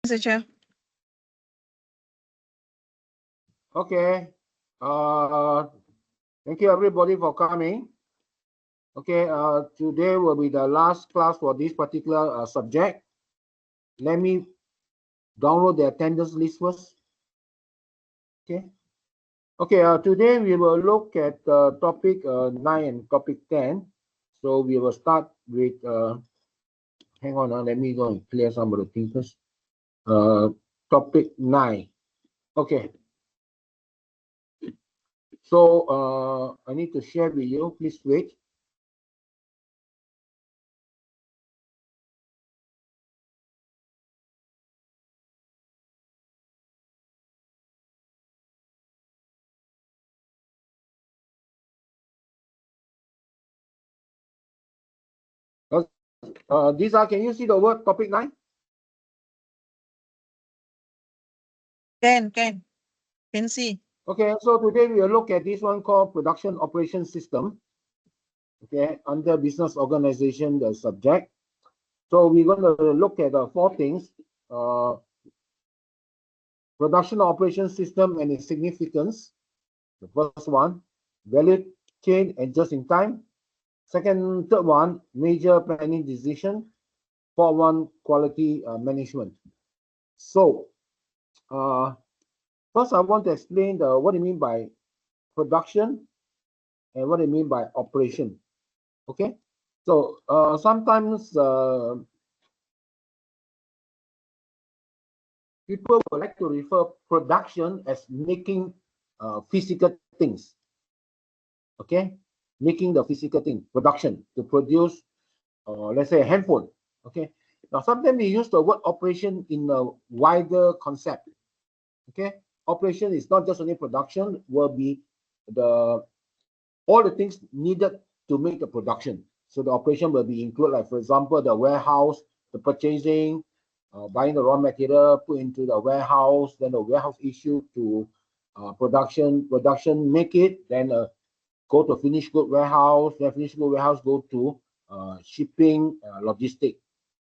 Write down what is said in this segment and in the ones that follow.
Mr. Chair. Okay. Thank you everybody for coming. Okay. Today will be the last class for this particular subject. Let me download the attendance list first. Okay. Okay. Today we will look at topic 9 and topic 10. So we will start with. Hang on. Let me go and clear some of the things first. Topic 9. Okay. So I need to share with you. Please wait. Disa, can you see the word topic 9? Can see. Okay, so today we will look at this one called production operation system. Okay, under business organization, the subject. So we're going to look at 4 things. Production operation system and its significance. The first one, value chain and just in time. Third one, major planning decision. Fourth one, quality management. So first I want to explain what I mean by production and what I mean by operation. Okay, so sometimes people would like to refer production as making physical things. Okay, making the physical thing, production, to produce, let's say, a handphone. Okay, now sometimes we use the word operation in a wider concept. Okay, operation is not just only production, will be all the things needed to make the production. So the operation will be include, like for example, the warehouse, the purchasing, buying the raw material, put into the warehouse, then the warehouse issue to production, make it, then go to finished good warehouse, then finished good warehouse go to shipping, logistic.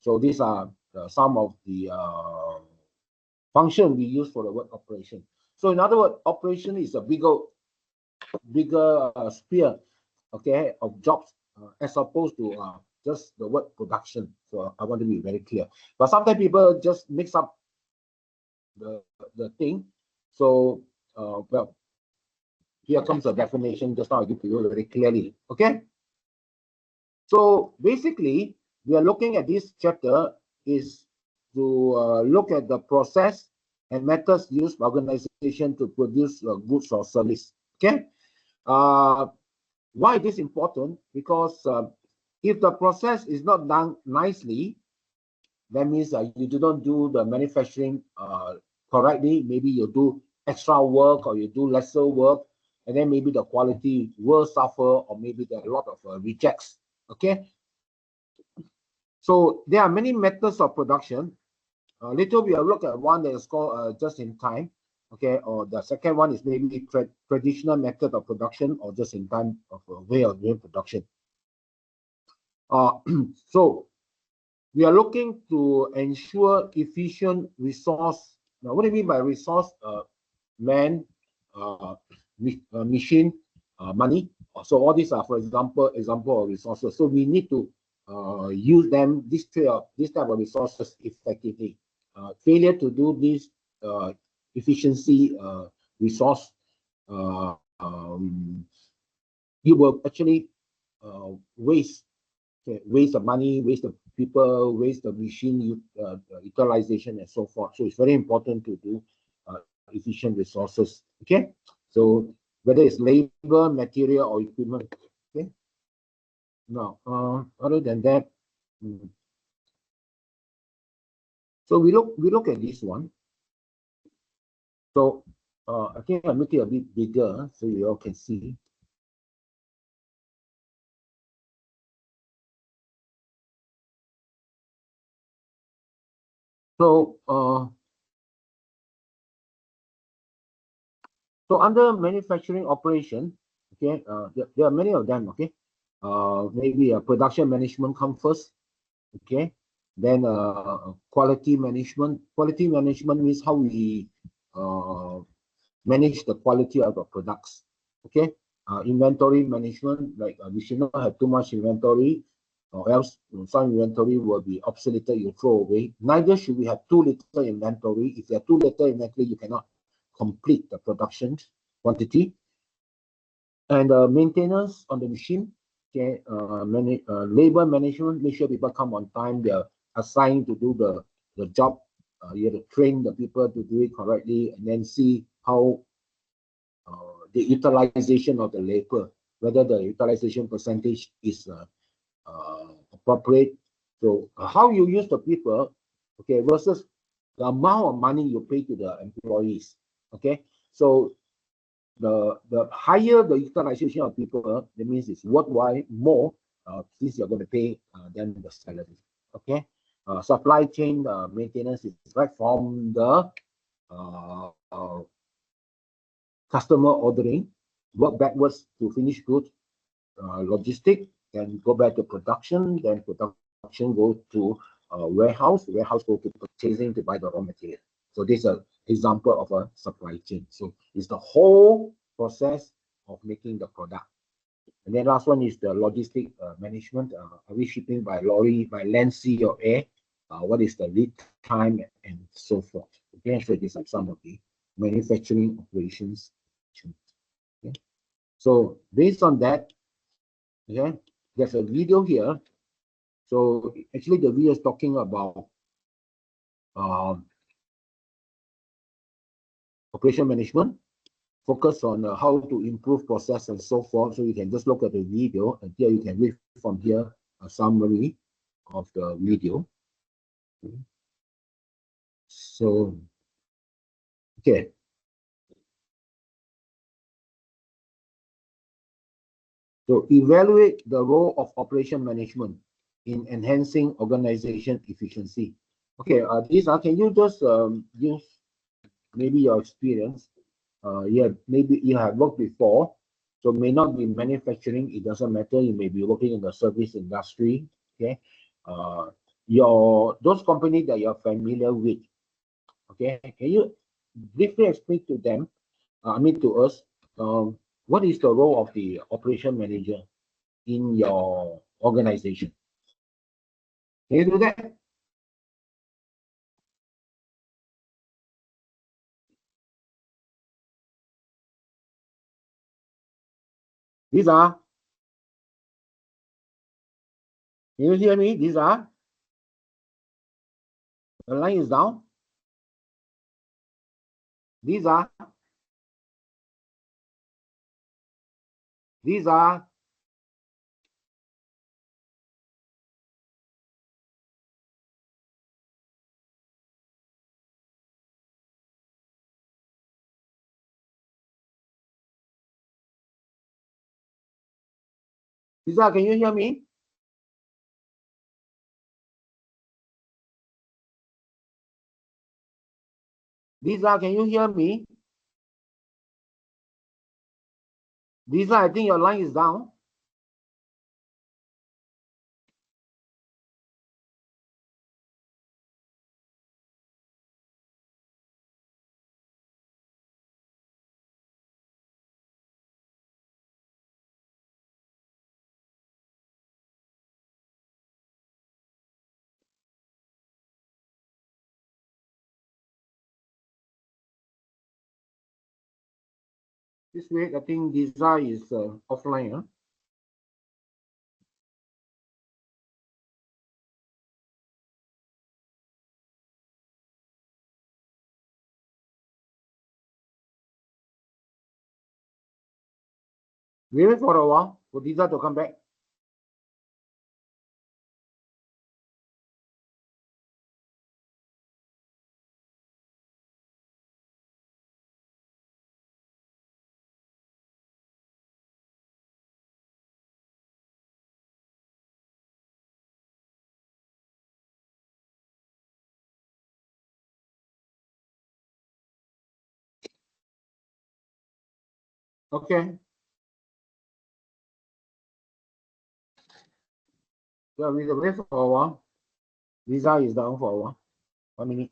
So these are some of the function we use for the word operation. So in other words, operation is a bigger sphere, okay, of jobs as opposed to just the word production. So I want to be very clear. But sometimes people just mix up the thing. So well, here comes the definition. Just now I give to you very clearly. Okay. So basically, we are looking at this chapter is to look at the process and methods used by organization to produce goods or service. Okay. Why this important? Because if the process is not done nicely, that means you do not do the manufacturing correctly. Maybe you do extra work or you do lesser work, and then maybe the quality will suffer, or maybe there are a lot of rejects. Okay. So there are many methods of production. Later we will look at one that is called just in time. Okay, or the second one is maybe traditional method of production, or just in time of a way of doing production. So we are looking to ensure efficient resource. Now, what do you mean by resource? Man, machine, money. So all these are, for example of resources. So we need to use them, this type of resources effectively. Failure to do this efficiency resource, you will actually waste the money, waste the people, waste the machine utilization, and so forth. So it's very important to do efficient resources. Okay, so whether it's labor, material, or equipment. Okay. Now, other than that, so we look at this one. So I think I'll make it a bit bigger so you all can see. So so under manufacturing operation, okay, there are many of them. Okay, maybe production management comes first. Okay, Then quality management. Quality management means how we manage the quality of the products. Okay. Inventory management, like we should not have too much inventory, or else some inventory will be obsoleted, you throw away. Neither should we have too little inventory. If you have too little inventory, you cannot complete the production quantity. And maintenance on the machine. Okay, labor management, make sure people come on time. They're assigned to do the job. You have to train the people to do it correctly, and then see how the utilization of the labor, whether the utilization percentage is appropriate. So how you use the people, okay, versus the amount of money you pay to the employees. Okay, so the higher the utilization of people, that means it's worthwhile more since you're going to pay them the salary. Okay, supply chain maintenance is right from the uh, uh, customer ordering, work backwards to finished goods, logistic, then go back to production, then production go to warehouse go to purchasing to buy the raw material. So this is an example of a supply chain. So it's the whole process of making the product. And then last one is the logistic management. Are we shipping by lorry, by land, sea, or air? What is the lead time and so forth? Okay, so these are some of the manufacturing operations. Okay. So based on that, okay, there's a video here. So actually the video is talking about um, operation management, focus on how to improve process and so forth. So you can just look at the video, and here you can read from here a summary of the video. So, okay. So evaluate the role of operation management in enhancing organization efficiency. Okay, these are, can you just use maybe your experience? Yeah, maybe you have worked before, so may not be manufacturing, it doesn't matter. You may be working in the service industry. Okay, those companies that you're familiar with. Okay, can you briefly explain to them, I mean to us, what is the role of the operation manager in your organization? Can you do that? Lisa, can you hear me? Lisa, the line is down. Lisa, Lisa, Lisa, can you hear me? Lisa, can you hear me? Lisa, I think your line is down. This week, I think Lisa is offline. Huh? We wait for a while for Lisa to come back. Okay. So we will wait for a while. Lisa is down for a while. 1 minute.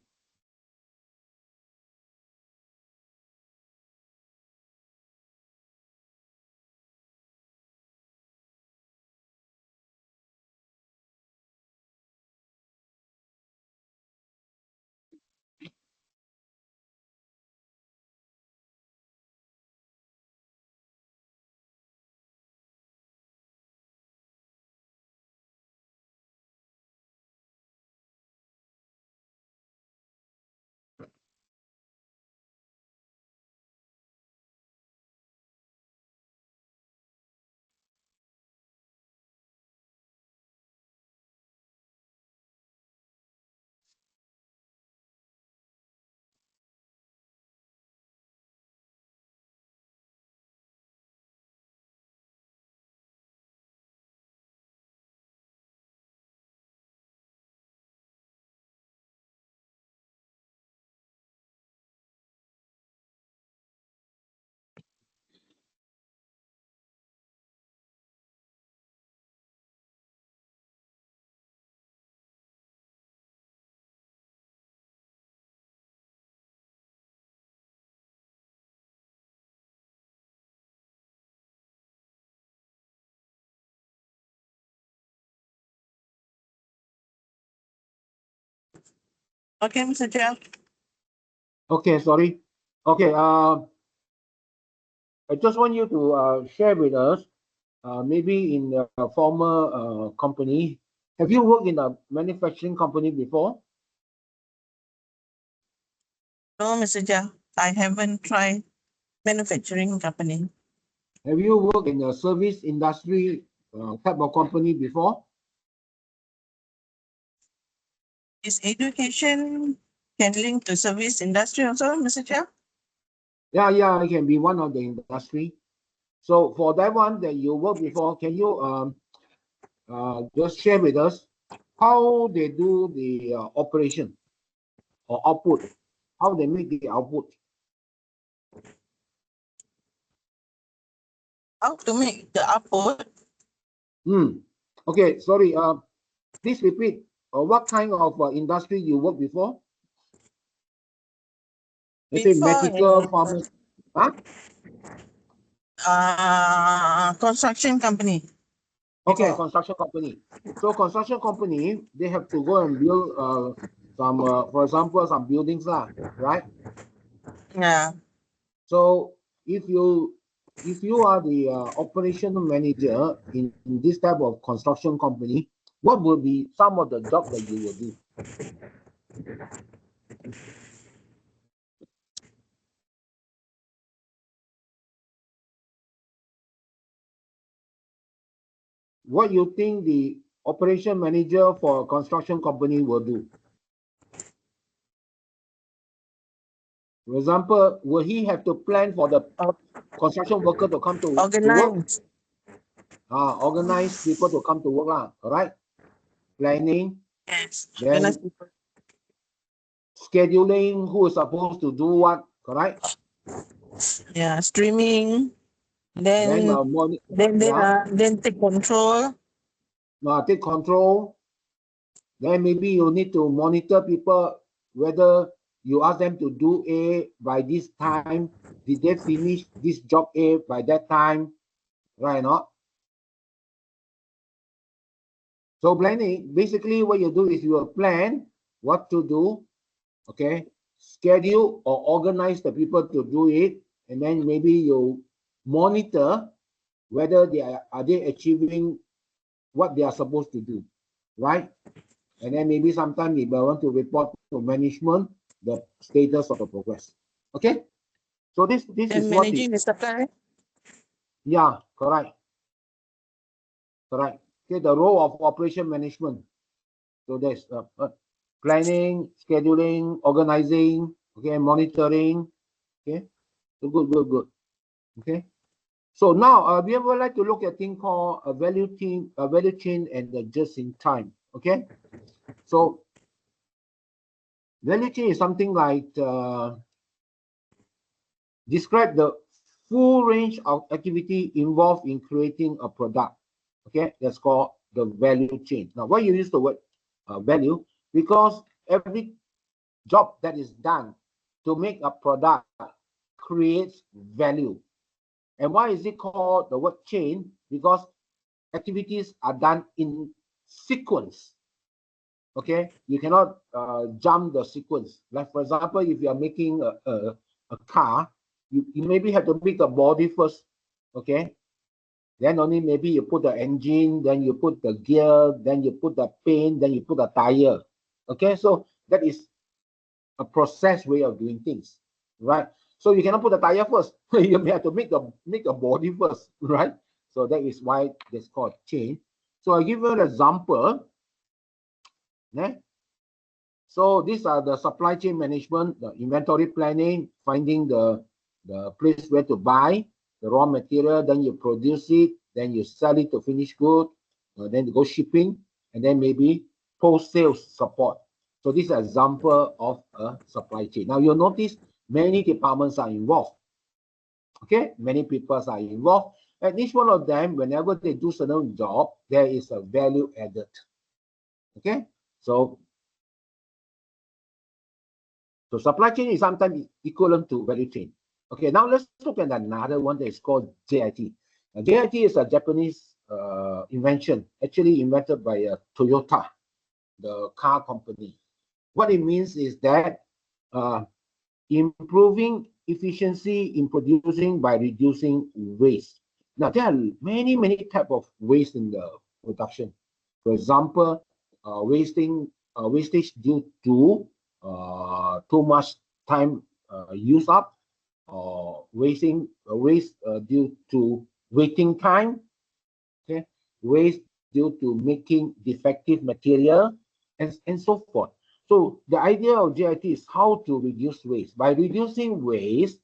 Okay, Mr. Chair. Okay, sorry. Okay, I just want you to share with us, maybe in a former company. Have you worked in a manufacturing company before? No, Mr. Chair. I haven't tried manufacturing company. Have you worked in a service industry type of company before? Is education can link to service industry also, Mr. Chair? Yeah, it can be one of the industry. So for that one that you worked before, can you just share with us how they do the operation or output, how they make the output? How to make the output? Okay, sorry. Please repeat. What kind of industry you work before? Let's say Before medical, in pharmacy. Huh? construction company. Okay, Before. construction company. So construction company, they have to go and build some, for example, some buildings lah, right? Yeah. So if you are the operational manager in this type of construction company, what will be some of the job that you will do? What you think the operation manager for a construction company will do? For example, will he have to plan for the construction worker to come to work? Organize. Organize people to come to work lah, correct? Planning, Yes. Organize then people. scheduling who is supposed to do what, correct? Yeah. Streaming. Then Then yeah, then take control. take control. Then maybe you need to monitor people whether you ask them to do A by this time. Did they finish this job A by that time? Right or not? So planning, basically what you do is you will plan what to do, okay, schedule or organize the people to do it, and then maybe you monitor whether are they achieving what they are supposed to do, right? And then maybe sometime if I want to report to management the status of the progress. Okay, so this is Then what the, managing the supply. yeah, correct. Okay, the role of operation management. So there's planning, scheduling, organizing, okay, monitoring. Okay, so good. Okay, so now we would like to look at a thing called a value chain, and the just in time. Okay, so value chain is something like describe the full range of activity involved in creating a product. Okay, that's called the value chain. Now, why you use the word value? because every job that is done to make a product creates value. And why is it called the word chain? Because activities are done in sequence. Okay, you cannot jump the sequence. Like for example, if you are making a car, you maybe have to make the body first. Okay, then only maybe you put the engine, then you put the gear, then you put the paint, then you put the tire. Okay, so that is a process way of doing things, right? So you cannot put the tire first. You may have to make a body first, right? So that is why it's called chain. So I give you an example. Yeah? So these are the supply chain management, the inventory planning, finding the place where to buy the raw material, then you produce it, then you sell it to finished good, then you go shipping, and then maybe post-sales support. So this is an example of a supply chain. Now you'll notice many departments are involved. Okay, many people are involved, and each one of them, whenever they do certain job, there is a value added. Okay, so supply chain is sometimes equivalent to value chain. Okay, now let's look at another one that is called JIT. JIT is a Japanese invention, actually invented by Toyota, the car company. What it means is that improving efficiency in producing by reducing waste. Now, there are many types of waste in the production. For example, wastage due to too much time used up, or waste due to waiting time, okay, waste due to making defective material, and so forth. So the idea of JIT is how to reduce waste. By reducing waste,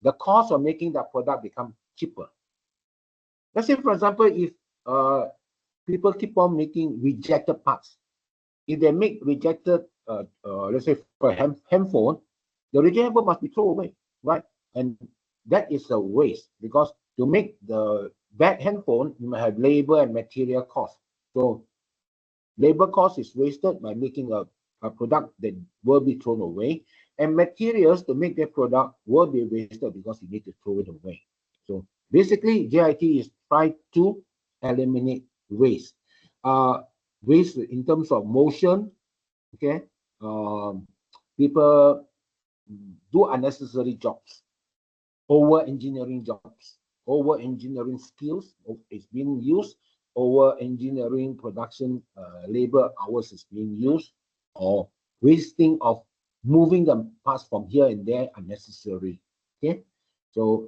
the cost of making that product become cheaper. Let's say, for example, if people keep on making rejected parts, if they make rejected, let's say for a handphone, the rejected handphone must be thrown away, right? And that is a waste, because to make the bad handphone, you might have labor and material cost. So labor cost is wasted by making a product that will be thrown away, and materials to make that product will be wasted because you need to throw it away. So basically, JIT is trying to eliminate waste. Waste in terms of motion, okay? People do unnecessary jobs, over engineering jobs, over engineering skills is being used, over engineering production labor hours is being used, or wasting of moving the parts from here and there unnecessary. Okay, so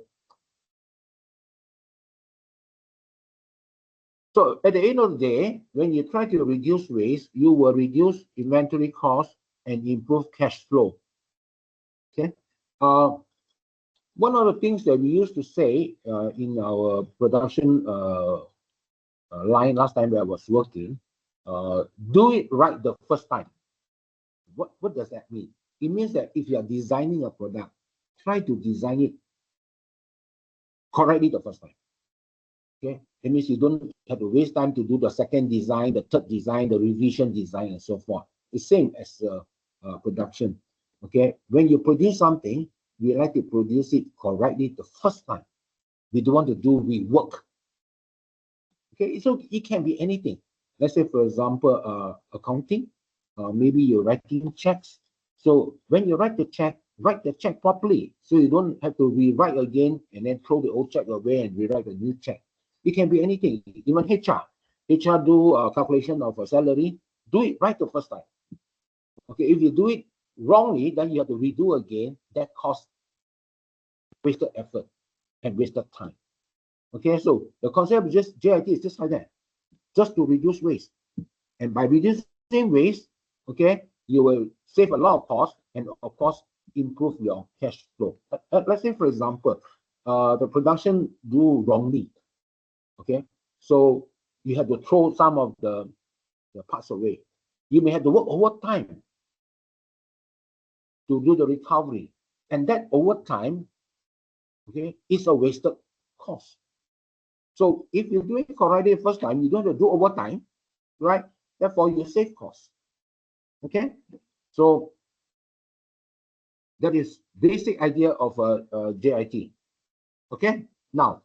at the end of the day, when you try to reduce waste, you will reduce inventory costs and improve cash flow. Okay, one of the things that we used to say in our production line last time that I was working, do it right the first time. What does that mean? It means that if you are designing a product, try to design it correctly the first time. Okay, it means you don't have to waste time to do the second design, the third design, the revision design, and so forth. The same as production. Okay, when you produce something, we like to produce it correctly the first time. We don't want to do rework. Okay, so it can be anything. Let's say, for example, accounting. Maybe you're writing checks. So when you write the check properly, so you don't have to rewrite again and then throw the old check away and rewrite a new check. It can be anything, even HR. HR do a calculation of a salary. Do it right the first time. Okay, if you do it wrongly, then you have to redo again. That costs wasted effort and wasted time. Okay, so the concept of just JIT is just like that, just to reduce waste. And by reducing waste, okay, you will save a lot of cost and of course improve your cash flow. Let's say, for example, the production do wrongly. Okay, so you have to throw some of the parts away. You may have to work overtime to do the recovery, and that overtime, okay, is a wasted cost. So if you do it correctly the first time, you don't have to do overtime, right? Therefore, you save costs. Okay, so that is basic idea of JIT. Okay, now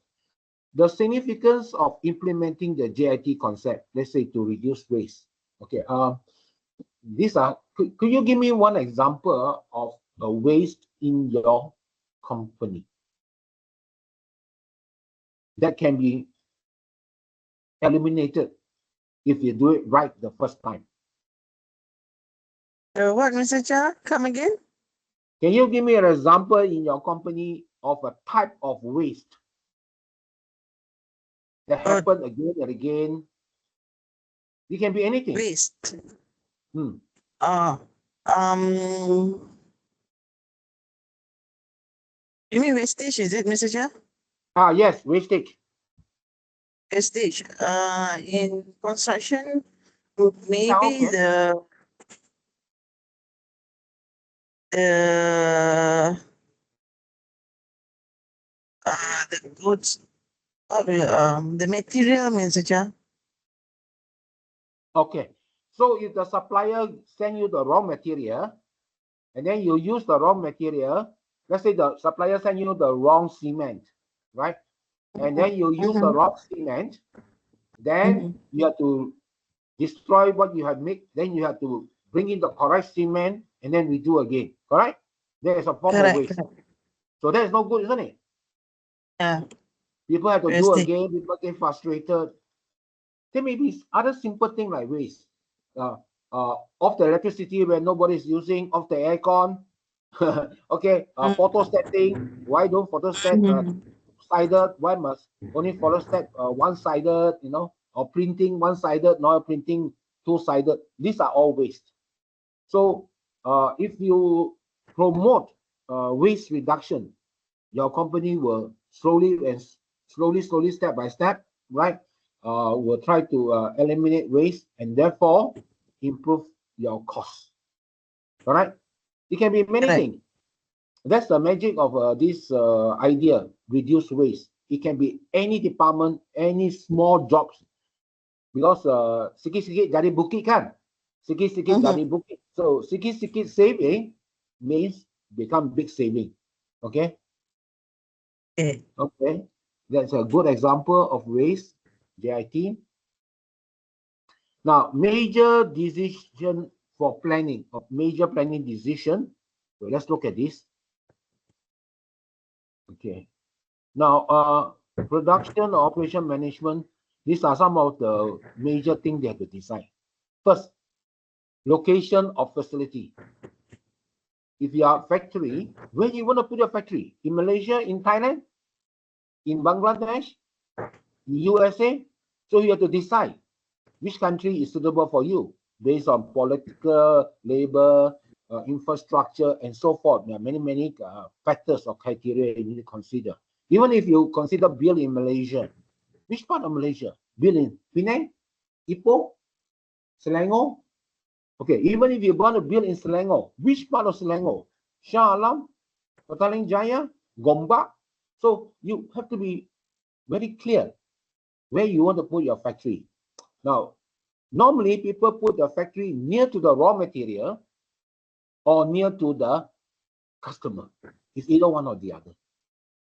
the significance of implementing the JIT concept, let's say to reduce waste. Okay, these are, could you give me one example of a waste in your company that can be eliminated if you do it right the first time? What, Mr. Cha? Come again? Can you give me an example in your company of a type of waste that happened again and again? It can be anything. Waste. Hmm. Um, you mean wastage, is it, Mr. Cha? Yes, wastage. Wastage. In construction, Yeah, maybe okay. the the goods, the material, Mr. Cha. Okay. So if the supplier send you the raw material and then you use the raw material, let's say the supplier send you the wrong cement, right? And then you use the raw cement, then you have to destroy what you have made, then you have to bring in the correct cement and then redo again, correct? There is a form of Correct. waste. So that is no good, isn't it? Yeah. People have to do Wastage. again, people get frustrated. There may be other simple thing like waste. Off the electricity when nobody's using, off the aircon. Okay, photostat thing. Why don't photostat sided? Why must only photostat one-sided, or printing one-sided, not printing two-sided? These are all waste. So if you promote waste reduction, your company will slowly, step by step, right? Will try to eliminate waste and therefore improve your cost. All right? It can be many Correct. things. That's the magic of this idea, reduce waste. It can be any department, any small jobs. Because sikit-sikit jadi bukit kan? Sikit-sikit jadi bukit. So sikit-sikit saving means become big saving. Okay? Okay. Okay, that's a good example of waste, JIT. Now, major decision for planning, of major planning decision. So let's look at this. Okay. Now, production or operation management, these are some of the major things they have to decide. First, location of facility. If you are factory, where you want to put your factory? In Malaysia, in Thailand, in Bangladesh, in USA? So you have to decide which country is suitable for you based on political, labor, infrastructure, and so forth. There are many factors or criteria you need to consider. Even if you consider build in Malaysia, which part of Malaysia? Build in Penang, Ipoh, Selangor? Okay, even if you want to build in Selangor, which part of Selangor? Shah Alam, Petaling Jaya, Gombak? So you have to be very clear where you want to put your factory. Now, normally, people put the factory near to the raw material or near to the customer. It's either one or the other.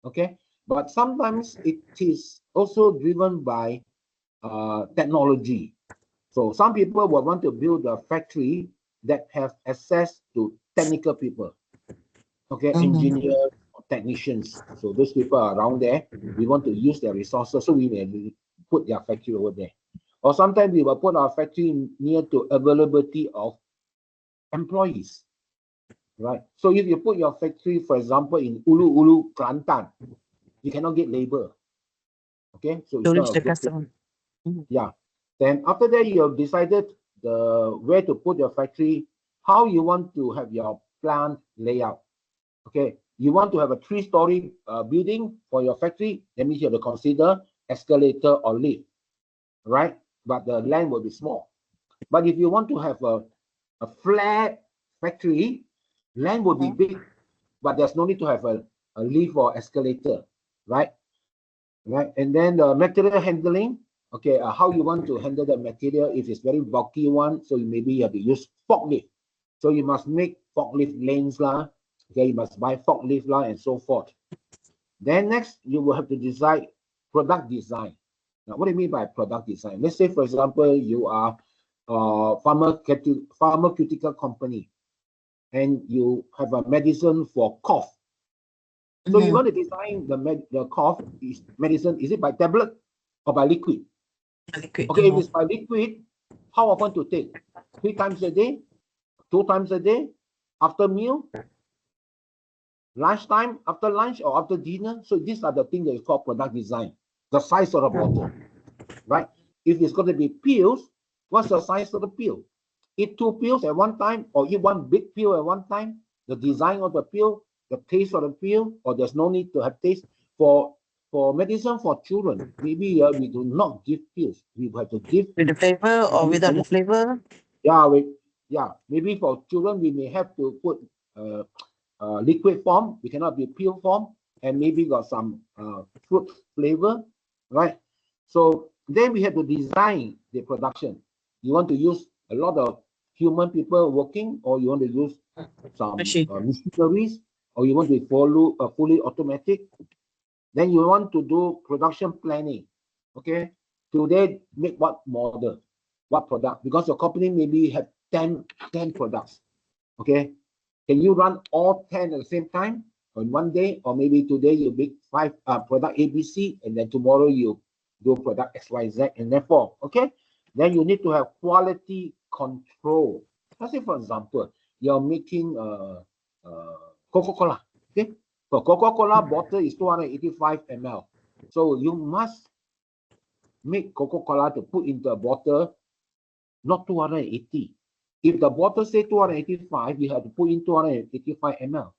Okay, but sometimes it is also driven by technology. So some people will want to build a factory that have access to technical people. Okay, engineers, technicians. So those people are around there. We want to use their resources, so we may put their factory over there. Or sometimes we will put our factory near to availability of employees, right? So if you put your factory, for example, in Ulu, Kelantan, you cannot get labor. Okay, so it's To not reach a the good thing. customer. Yeah. Then after that, you have decided where to put your factory, how you want to have your plant layout. Okay, you want to have a 3-story building for your factory, that means you have to consider escalator or lift, right? But the land will be small. But if you want to have a flat factory, land will be big, but there's no need to have a lift or escalator, right? Right. And then the material handling, okay, how you want to handle the material. If it's very bulky one, so maybe you have to use forklift. So you must make forklift lanes lah. Okay, you must buy forklift lah and so forth. Then next, you will have to design product design. Now, what do you mean by product design? Let's say, for example, you are a pharmaceutical company and you have a medicine for cough. So you want to design the cough medicine, is it by tablet or by liquid? Liquid. Okay, if it's by liquid, how often to take? 3 times a day, 2 times a day, after meal, lunchtime, after lunch, or after dinner. So these are the things that is called product design. The size of the bottle, right? If it's going to be pills, what's the size of the pill? Eat 2 pills at one time, or eat 1 big pill at one time. The design of the pill, the taste of the pill, or there's no need to have taste. For medicine for children, maybe we do not give pills. We have to give With the flavor or without the flavor? Yeah, maybe for children we may have to put liquid form. We cannot be pill form, and maybe got some fruit flavor, right? So then we have to design the production. You want to use a lot of human people working, or you want to use some machineries, or you want to follow fully automatic. Then you want to do production planning. Okay, today make what model, what product, because your company maybe have 10 products. Okay, can you run all 10 at the same time on one day? Or maybe today you make 5 product ABC, and then tomorrow you do product XYZ, and therefore, okay, then you need to have quality control. Let's say, for example, you're making Coca-Cola. Okay, so Coca-Cola bottle is 285 ml. So you must make Coca-Cola to put into a bottle, not 280. If the bottle say 285, you have to put in 285 ml.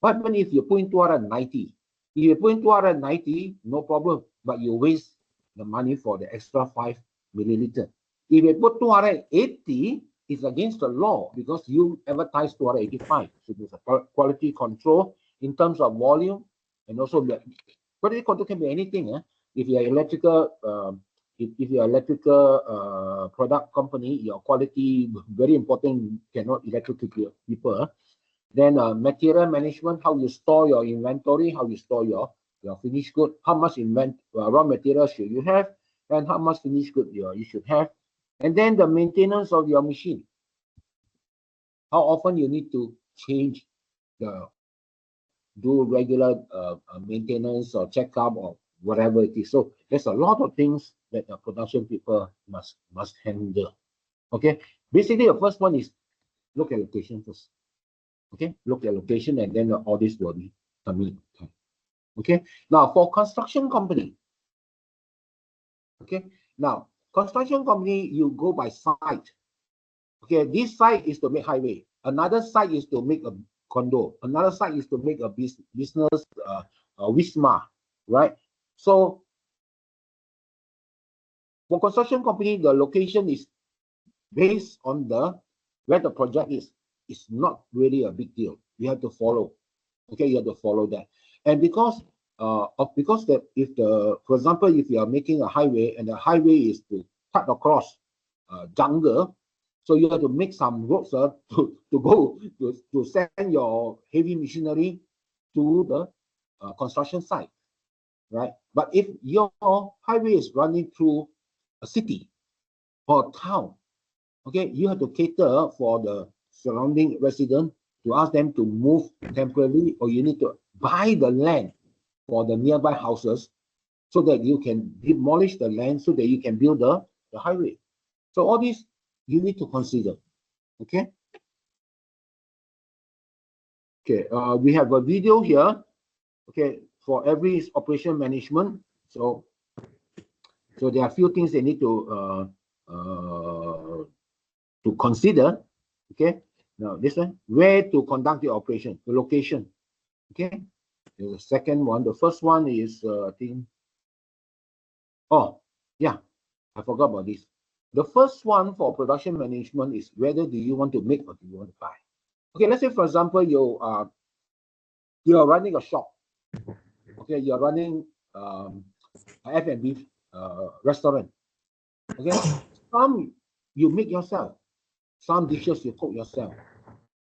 What happens if you put in 290? If you put in 290, no problem, but you waste the money for the extra 5 milliliter. If you put 280, it's against the law because you advertise 285. So there's a quality control in terms of volume, and also quality control can be anything. If you're electrical, if you're electrical product company, your quality very important. Cannot electrocute people. Then material management, how you store your inventory, how you store your finished good, how much raw material should you have, and how much finished good you should have. And then the maintenance of your machine. How often you need to change do regular maintenance or checkup or whatever it is. So there's a lot of things that the production people must handle. Okay, basically the first one is look at location first. Okay, look at location, and then all this will be coming. Okay, now for construction company. Okay, now construction company, you go by site. Okay, this site is to make highway. Another site is to make a condo. Another site is to make a business, Wisma, right? So for construction company, the location is based on where the project is. It's not really a big deal. You have to follow. Okay, you have to follow that. And because that if for example, if you are making a highway and the highway is to cut across jungle, so you have to make some roads to send your heavy machinery to the construction site, right? But if your highway is running through a city or a town, okay, you have to cater for the surrounding residents to ask them to move temporarily, or you need to buy the land for the nearby houses so that you can demolish the land so that you can build the highway. So all these you need to consider. Okay. Okay. We have a video here. Okay, for every operation management. So there are a few things they need to consider. Okay. Now this one, where to conduct the operation, the location. Okay. The second one, the first one is I think. Oh yeah, I forgot about this. The first one for production management is whether do you want to make or do you want to buy. Okay, let's say for example you are running a shop. Okay, you are running F&B restaurant. Okay, some you make yourself, some dishes you cook yourself.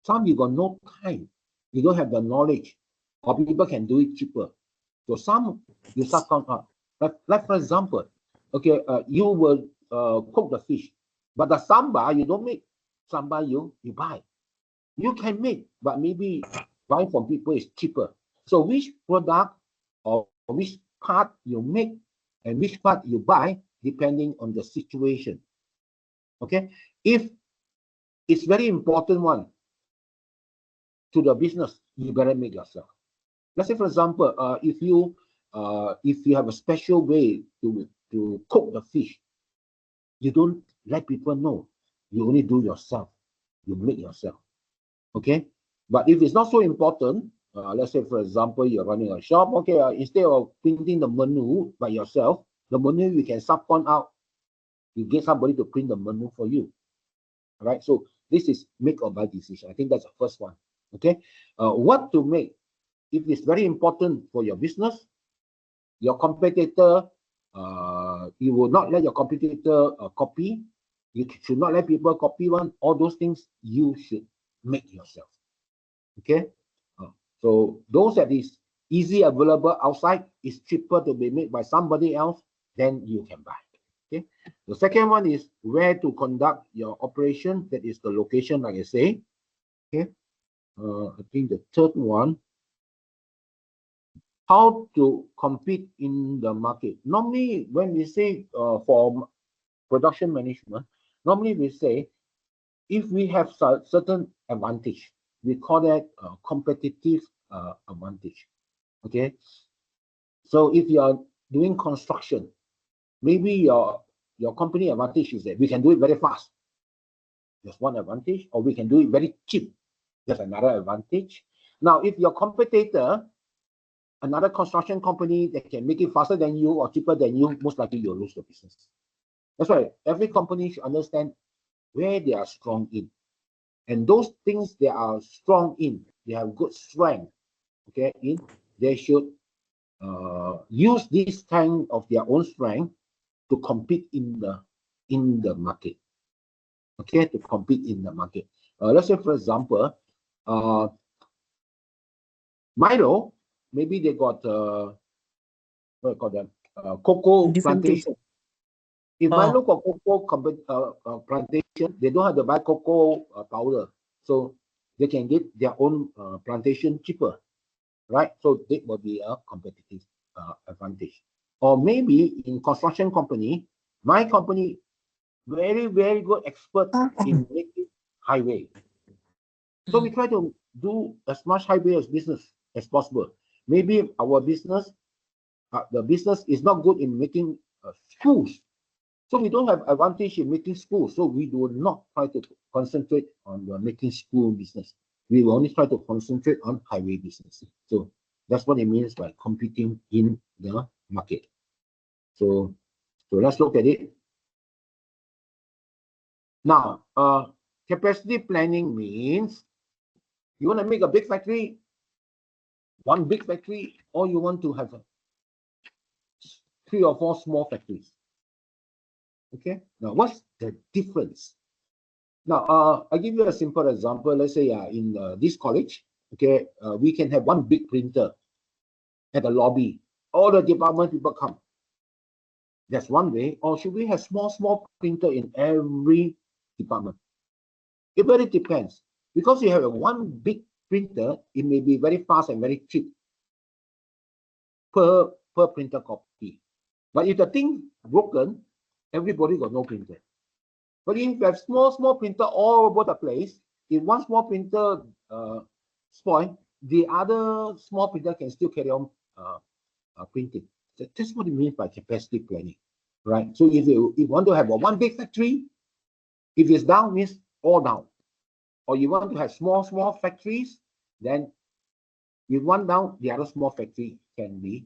Some you got no time, you don't have the knowledge, or people can do it cheaper. So some you subcon out. Like for example, okay, you will cook the fish, but the sambar you don't make. Sambar you buy. You can make, but maybe buy from people is cheaper. So which product or which part you make and which part you buy, depending on the situation. Okay, if it's very important one to the business, you better make yourself. Let's say, for example, if you have a special way to cook the fish, you don't let people know. You only do yourself. You make yourself. Okay, but if it's not so important, let's say, for example, you're running a shop. Okay, instead of printing the menu by yourself, the menu you can subcon out. You get somebody to print the menu for you. All right, so this is make or buy decision. I think that's the first one. Okay, what to make? If it's very important for your business, your competitor, you will not let your competitor copy. You should not let people copy one. All those things you should make yourself. Okay, so those that is easy available outside is cheaper to be made by somebody else, then you can buy. Okay, the second one is where to conduct your operation. That is the location, like I say. Okay, I think the third one, how to compete in the market. Normally, when we say for production management, normally we say if we have certain advantage, we call that competitive advantage. Okay, so if you are doing construction, maybe your company advantage is that we can do it very fast. That's one advantage, or we can do it very cheap. That's another advantage. Now, if your competitor, another construction company that can make it faster than you or cheaper than you, most likely you'll lose the business. That's why every company should understand where they are strong in. And those things they are strong in, they have good strength, okay, they should use this kind of their own strength to compete in the market. Okay, to compete in the market. Let's say, for example, Milo, maybe they got what do you call them? Cocoa Different things. plantation. If Milo got cocoa plantation, they don't have to buy cocoa powder, so they can get their own plantation cheaper, right? So that will be a competitive advantage. Or maybe in construction company, my company very good expert in making highway. So we try to do as much highway as business as possible. Maybe our business, the business is not good in making schools. So we don't have advantage in making schools. So we do not try to concentrate on the making school business. We will only try to concentrate on highway business. So that's what it means by competing in the market. So let's look at it. Now, capacity planning means you want to make a big factory, one big factory, or you want to have 3 or 4 small factories. Okay, now what's the difference? Now, I'll give you a simple example. Let's say in this college, okay, we can have one big printer at the lobby. All the department people come. That's one way. Or should we have small printer in every department? It really depends. Because you have one big printer, it may be very fast and very cheap per printer copy. But if the thing broken, everybody got no printer. But if you have small printer all over the place, if one small printer spoil, the other small printer can still carry on printing. That's what it means by capacity planning, right? So if you want to have one big factory, if it's down, means all down. Or you want to have small factories, then if one down, the other small factory can be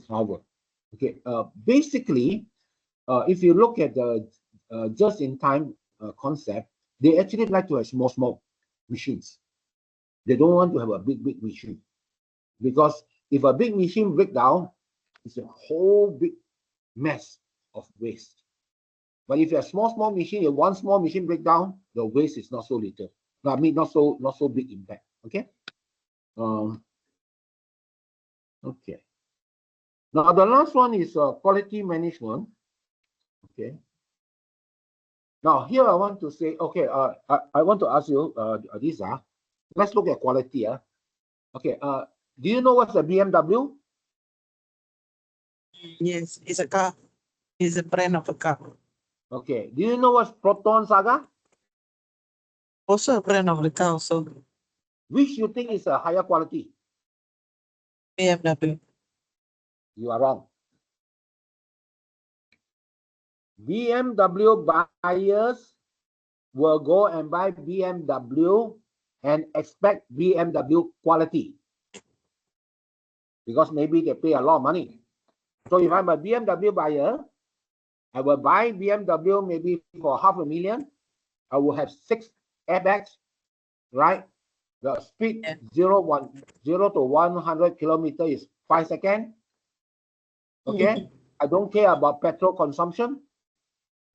covered. Okay, basically, if you look at the just-in-time concept, they actually like to have small machines. They don't want to have a big machine, because if a big machine breaks down, it's a whole big mess of waste. But if you have small machine, if one small machine break down, the waste is not so little. I mean, not so big impact. Okay. Okay. Now the last one is quality management. Okay. Now here I want to say, okay, I want to ask you, Lisa, let's look at quality. Okay. Do you know what's a BMW? Yes, it's a car. It's a brand of a car. Okay. Do you know what's Proton Saga? Also a brand of the car. Also Which you think is a higher quality? BMW. You are wrong. BMW buyers will go and buy BMW and expect BMW quality because maybe they pay a lot of money. So if I'm a BMW buyer, I will buy BMW maybe for $500,000. I will have 6 airbags, right? The speed 0 to 100 kilometers is 5 seconds. Okay, I don't care about petrol consumption.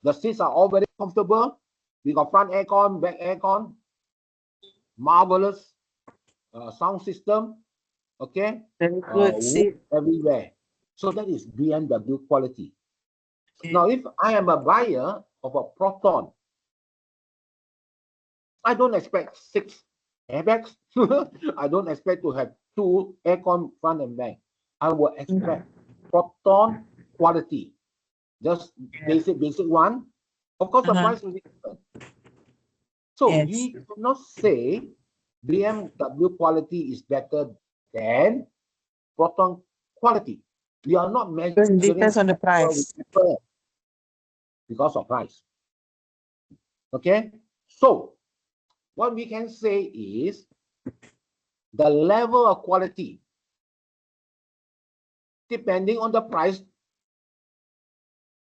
The seats are all very comfortable. We got front aircon, back aircon, marvelous sound system. Okay, Very good. See, everywhere. So that is BMW quality. okay. Now, if I am a buyer of a Proton, I don't expect 6 airbags. I don't expect to have 2 aircon front and back. I will expect Proton quality. Just basic one. Of course, the price will be different. So Yes. we cannot say BMW quality is better than Proton quality. We are not Because measuring it depends on the price. because of price. Okay, so what we can say is the level of quality depending on the price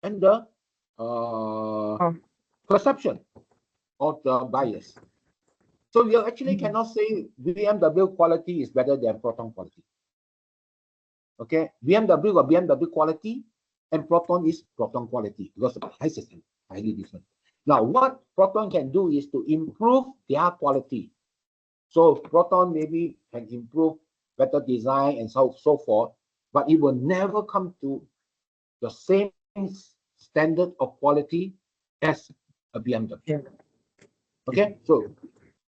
and the perception of the buyers. So you actually cannot say BMW quality is better than Proton quality. Okay, BMW got BMW quality and Proton is Proton quality because the price is highly different. Now, what Proton can do is to improve their quality. So Proton maybe can improve better design and so forth, but it will never come to the same standard of quality as a BMW. Yeah. Okay, so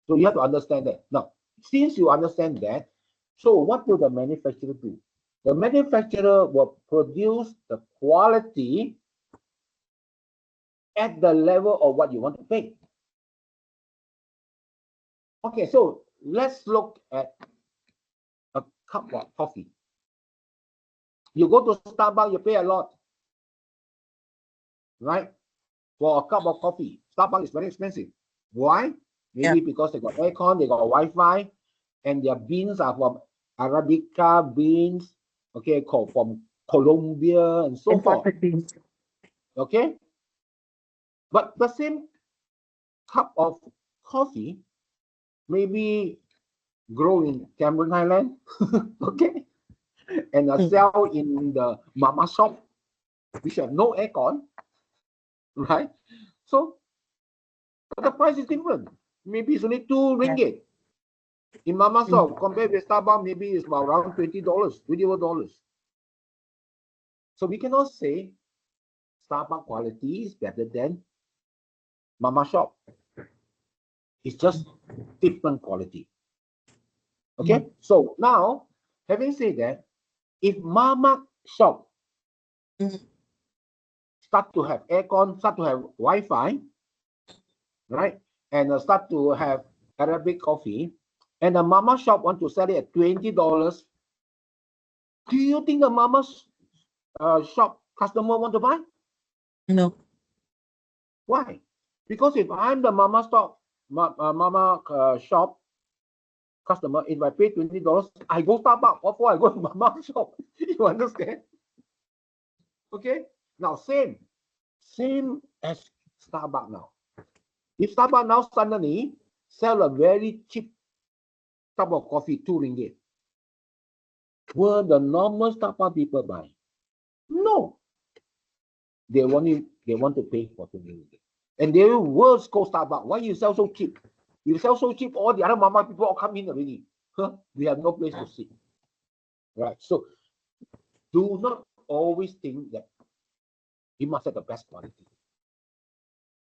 you have to understand that. Now, since you understand that, so what will the manufacturer do? The manufacturer will produce the quality at the level of what you want to pay. Okay, so let's look at a cup of coffee. You go to Starbucks, you pay a lot, right? For a cup of coffee. Starbucks is very expensive. Why? Maybe because they got aircon, they got Wi-Fi, and their beans are from Arabica beans, okay, from Colombia and so forth. Okay? But the same cup of coffee maybe grow in Cameron Highland, okay, and sell in the mama shop, which have no aircon, right? So the price is different. Maybe it's only 2 ringgit. In mama shop, compared with Starbucks, maybe it's around $20, $21. So we cannot say Starbucks quality is better than mama shop. It's just different quality. Okay, so now, having said that, if mama shop start to have aircon, start to have Wi-Fi, right, and start to have Arabic coffee, and the mama shop want to sell it at $20, do you think the mama shop customer want to buy? No. Why? Because if I'm the mama shop customer, if I pay $20, I go Starbucks. What for I go to mama shop? You understand? Okay. Now same as Starbucks now. If Starbucks now suddenly sell a very cheap cup of coffee, 2 ringgit, will the normal Starbucks people buy? No. They want to pay for 2 ringgit. And they will scold Starbucks. Why you sell so cheap? You sell so cheap, all the other mama people all come in already. Huh? We have no place to sit. Right. So do not always think that you must have the best quality.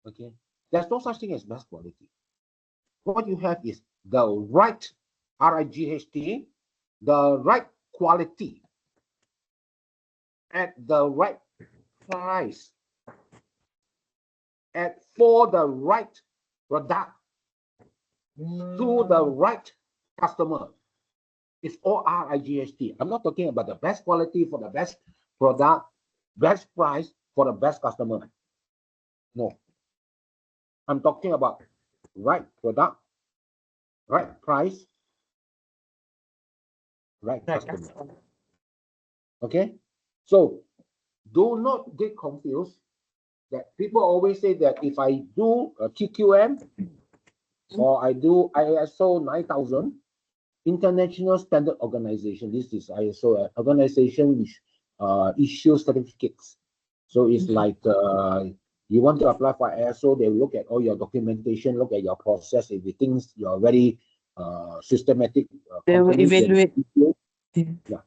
Okay. There's no such thing as best quality. What you have is the right RIGHT, the right quality at the right price for the right product to the right customer. It's all RIGHT. I'm not talking about the best quality for the best product, best price for the best customer. No. I'm talking about right product, right price, right customer. Okay? So do not get confused that people always say that if I do a TQM or I do ISO 9000, International Standard Organization, this is ISO, organization which issues certificates. So it's like you want to apply for ISO, they look at all your documentation, look at your process. If it thinks you're very systematic, They will evaluate. Yeah,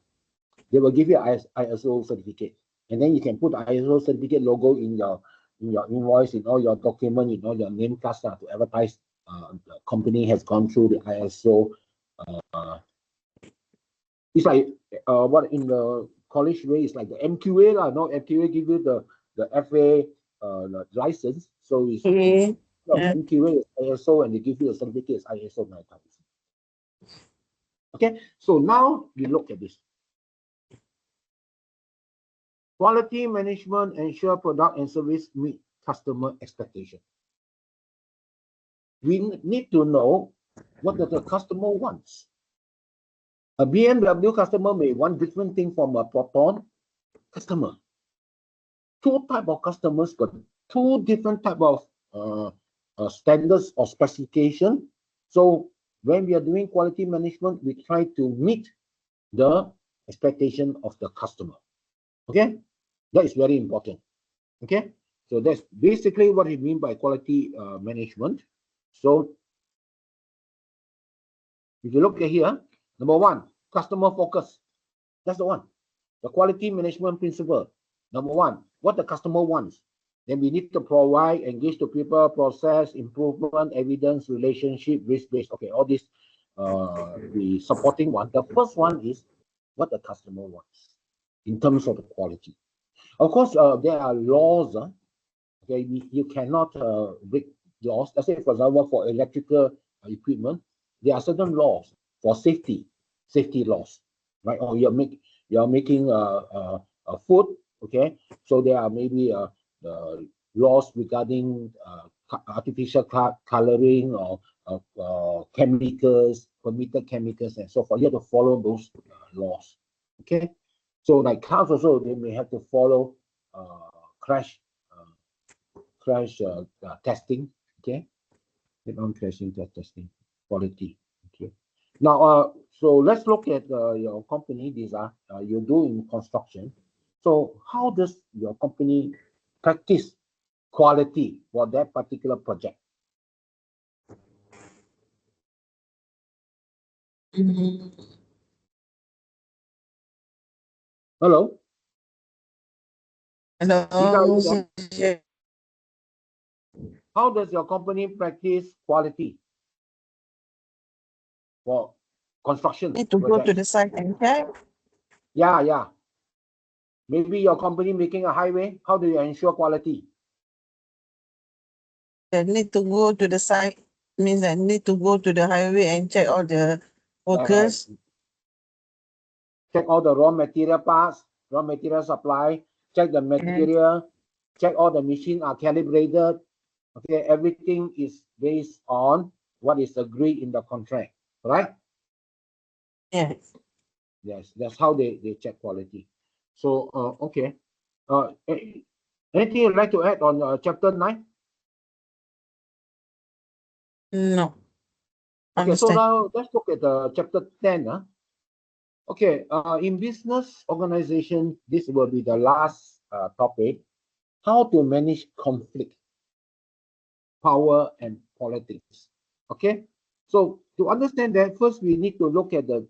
they will give you ISO certificate, and then you can put the ISO certificate logo in your invoice, in all your document, in all your name cards to advertise. The company has gone through the ISO. It's like what in the college way is like the MQA lah. No, MQA give you the FA license, so it's MQA is ISO, and they give you the certificate is ISO 9000. Okay, so now we look at this. Quality management ensure product and service meet customer expectation. We need to know what the customer wants. A BMW customer may want different thing from a Proton customer. Two type of customers got two different type of standards or specification. So when we are doing quality management, we try to meet the expectation of the customer. Okay, that is very important. Okay, so that's basically what we mean by quality management. So if you look at here, number one, customer focus. That's the one. The quality management principle. Number one, what the customer wants. Then we need to provide, engage the people, process, improvement, evidence, relationship, risk-based. Okay, all this the supporting one. The first one is what the customer wants in terms of the quality. Of course, there are laws. Okay, you cannot break laws. Let's say, for example, for electrical equipment, there are certain laws for safety laws, right? Or you're making a food, okay? So there are maybe laws regarding artificial coloring or chemicals, permitted chemicals, and so forth. You have to follow those laws, okay? So like cars also, they may have to follow crash testing, okay? Non-crashing testing quality, okay? Now, so let's look at your company. These are you do in construction. So how does your company practice quality for that particular project? Hello? Hello. How does your company practice quality for construction Need to go to the site and check. Yeah. Maybe your company making a highway. How do you ensure quality? I need to go to the site. Means I need to go to the highway and check all the workers. Check all the raw material parts, raw material supply, check the material, check all the machines are calibrated. Okay, everything is based on what is agreed in the contract, right? Yes. Yes, that's how they check quality. So, okay. Anything you'd like to add on chapter 9? No. Okay, so Understand. now let's look at chapter 10. Okay, in business organization, this will be the last topic. How to manage conflict, power, and politics. Okay, so to understand that, first we need to look at the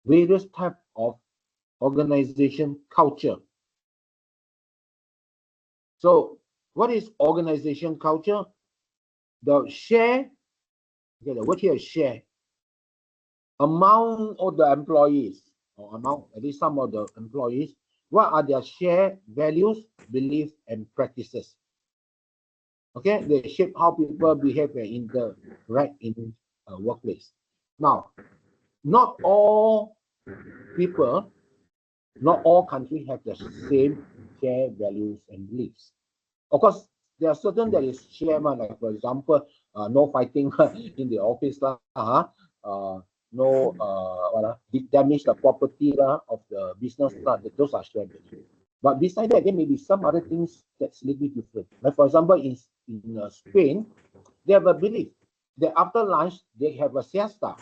various type of organization culture. So what is organization culture? The share, okay, the word here is share, among all the employees, or among at least some of the employees, what are their shared values, beliefs, and practices? Okay, they shape how people behave and interact in a workplace. Now, not all people, not all countries have the same shared values and beliefs. Of course, there are certain that is shared, like for example, no fighting in the office, no damage the property of the business, those are shared values. But beside that, there may be some other things that's a little bit different. Like for example, in Spain, they have a belief that after lunch they have a siesta,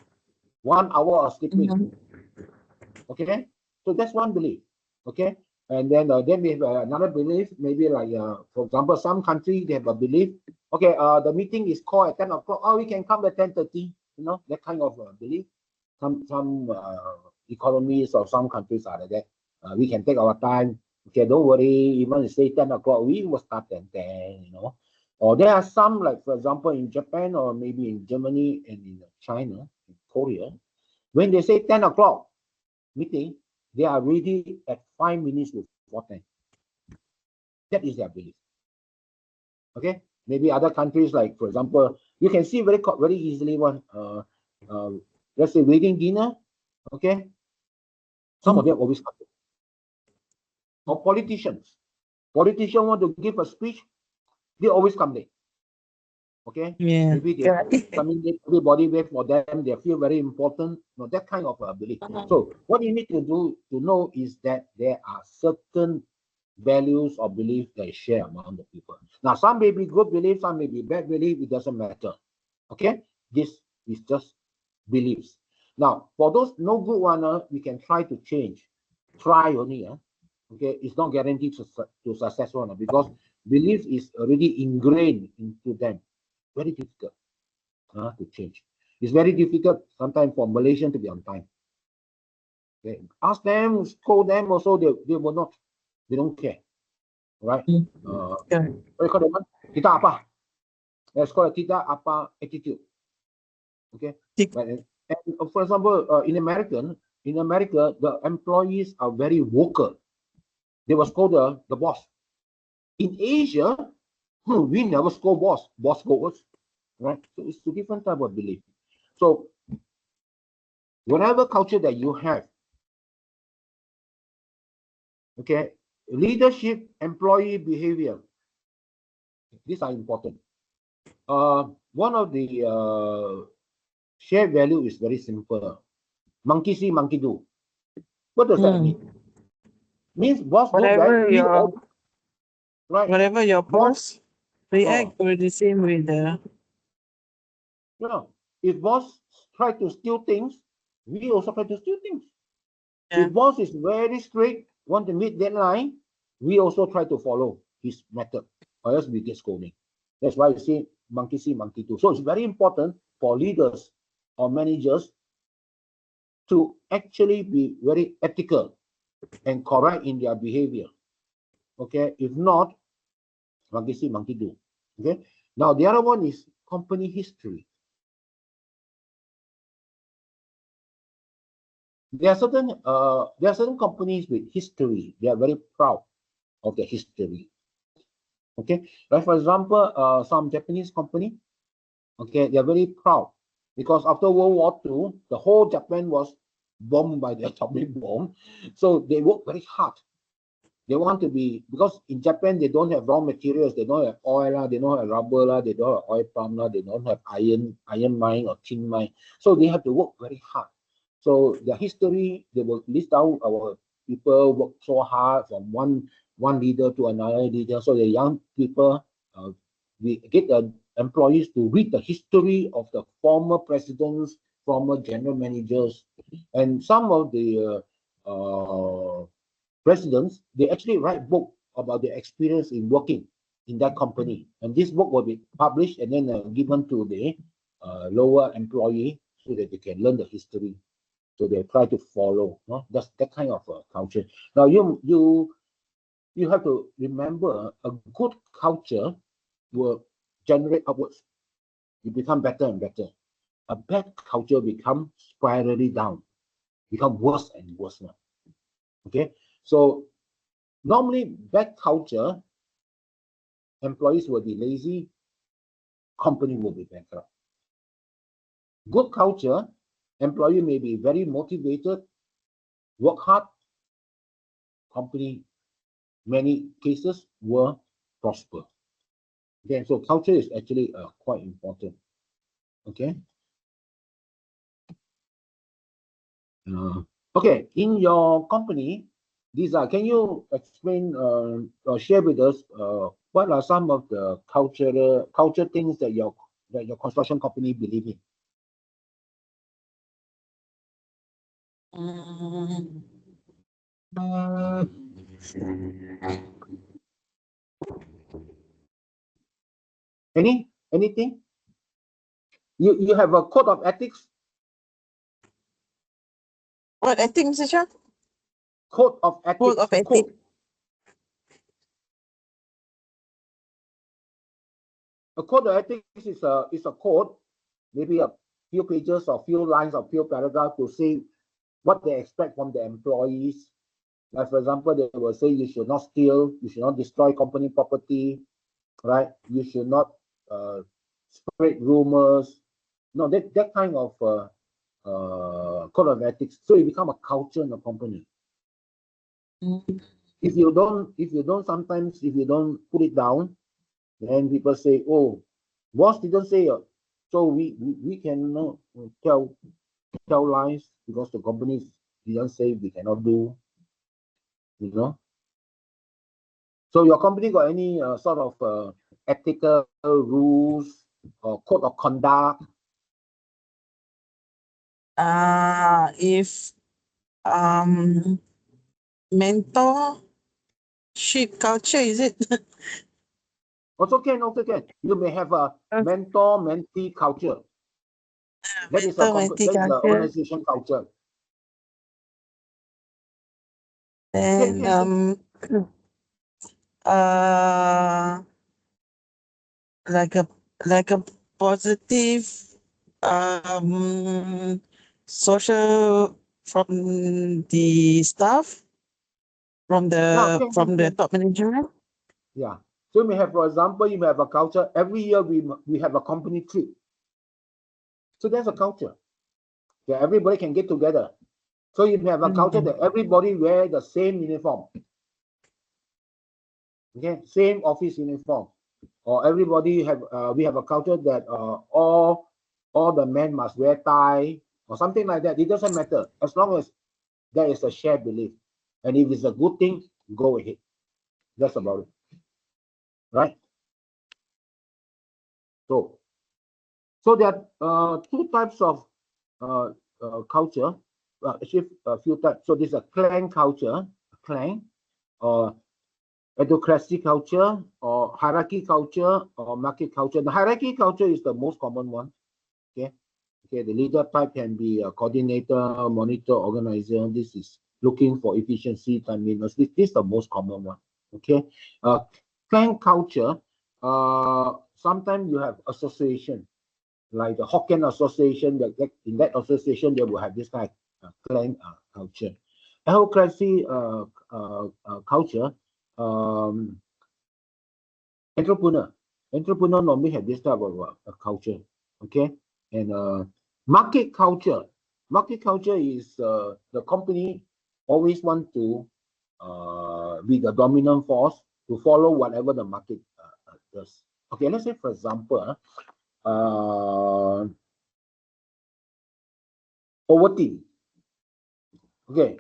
1 hour of sleeping. Okay, so that's one belief. Okay, and then we have another belief, maybe like for example, some country they have a belief. Okay, the meeting is called at 10 o'clock. Oh, we can come at 10:30. You know, that kind of belief. Some economies or some countries are like that. We can take our time. Okay, don't worry. Even if say 10 o'clock, we will start at 10. You know, or there are some, like for example in Japan or maybe in Germany and in China, in Korea, when they say 10 o'clock meeting, they are ready at 5 minutes before 10. That is their belief. Okay, maybe other countries, like for example, you can see very easily one. Let's say wedding dinner. Okay, some of them always come. Or politicians want to give a speech, they always come late. Okay, Yeah. maybe they coming late, everybody wait for them, they feel very important. No, that kind of belief. So what you need to do to know is that there are certain values or beliefs that share among the people. Now, some may be good beliefs, some may be bad beliefs, it doesn't matter. Okay, this is just beliefs. Now, for those no good one, we can try to change. Try only. Okay, it's not guaranteed to successful because belief is already ingrained into them. Very difficult to change. It's very difficult sometimes for Malaysian to be on time. Okay. Ask them, scold them also, they will not, they don't care. Right? What do you call that? Kita apa? Let's call it kita apa attitude. Okay. And for example, in America, the employees are very vocal. They will scold the boss. In Asia, we never scold boss. Boss scolds. Right? So it's a different type of belief. So whatever culture that you have, okay, leadership, employee behavior, these are important. One of the shared value is very simple. Monkey see, monkey do. What does that mean? Means boss go back, we all, right? Whatever your boss react with the same way the. Yeah. If boss try to steal things, we also try to steal things. Yeah. If boss is very strict, want to meet deadline, we also try to follow his method, or else we get scolding. That's why you see monkey do. So it's very important for leaders or managers to actually be very ethical and correct in their behavior. Okay, if not, monkey see, monkey do. Okay. Now the other one is company history. There are certain companies with history. They are very proud of their history. Okay, like for example, some Japanese company. Okay, they are very proud because after World War II, the whole Japan was bombed by the atomic bomb. So they work very hard. They want to be, because in Japan they don't have raw materials, they don't have oil, they don't have rubber, they don't have oil palm, they don't have iron mine or tin mine. So they have to work very hard. So the history, they will list out our people work so hard from one leader to another leader. So the young people, we get the employees to read the history of the former presidents, former general managers, and some of the presidents, they actually write book about their experience in working in that company. And this book will be published and then given to the lower employee so that they can learn the history. So they try to follow. No? That's that kind of culture. Now you have to remember a good culture will generate upwards. You become better and better. A bad culture becomes spirally down, become worse and worse now. Okay, so normally bad culture, employees will be lazy, company will be bankrupt. Good culture, employee may be very motivated, work hard, company, many cases will prosper. Okay, so culture is actually quite important. Okay. Okay, in your company, can you explain or share with us what are some of the culture things that your construction company believe in? Anything? You have a code of ethics? What ethics, Mr. Shah? Code of ethics. Code of ethics. A code of ethics is a code, maybe a few pages or few lines or few paragraphs to say what they expect from the employees. Like for example, they will say you should not steal, you should not destroy company property, right? You should not spread rumors. No, that kind of code of ethics. So it become a culture in the company. If you don't put it down, then people say, oh, boss didn't say so we cannot tell lies because the company didn't say we cannot do, you know. So your company got any sort of ethical rules or code of conduct? If mentorship culture, is it? Also can. You may have a mentor-mentee culture. That is Mentor-mentee culture. organization culture. Then like a positive social from the staff, from the top management. Yeah. So you may have, for example, you may have a culture. Every year we have a company trip. So there's a culture. Yeah, everybody can get together. So you may have a culture that everybody wear the same uniform. Okay, same office uniform. Or everybody we have a culture that all the men must wear tie or something like that. It doesn't matter as long as there is a shared belief. And if it's a good thing, go ahead. That's about it. Right? So there are two types of culture. Actually, a few types. So there's a clan culture, or autocracy culture, or hierarchy culture, or market culture. The hierarchy culture is the most common one. Okay. The leader type can be a coordinator, monitor, organizer. This is looking for efficiency, timeliness. This is the most common one. Okay. Clan culture. Sometimes you have association, like the Hokkien Association. That in that association they will have this kind of clan culture. Autocracy culture. Entrepreneur normally have this type of culture. Okay. And market culture is the company always want to be the dominant force to follow whatever the market does. Okay, let's say for example, Ovaltine. Okay,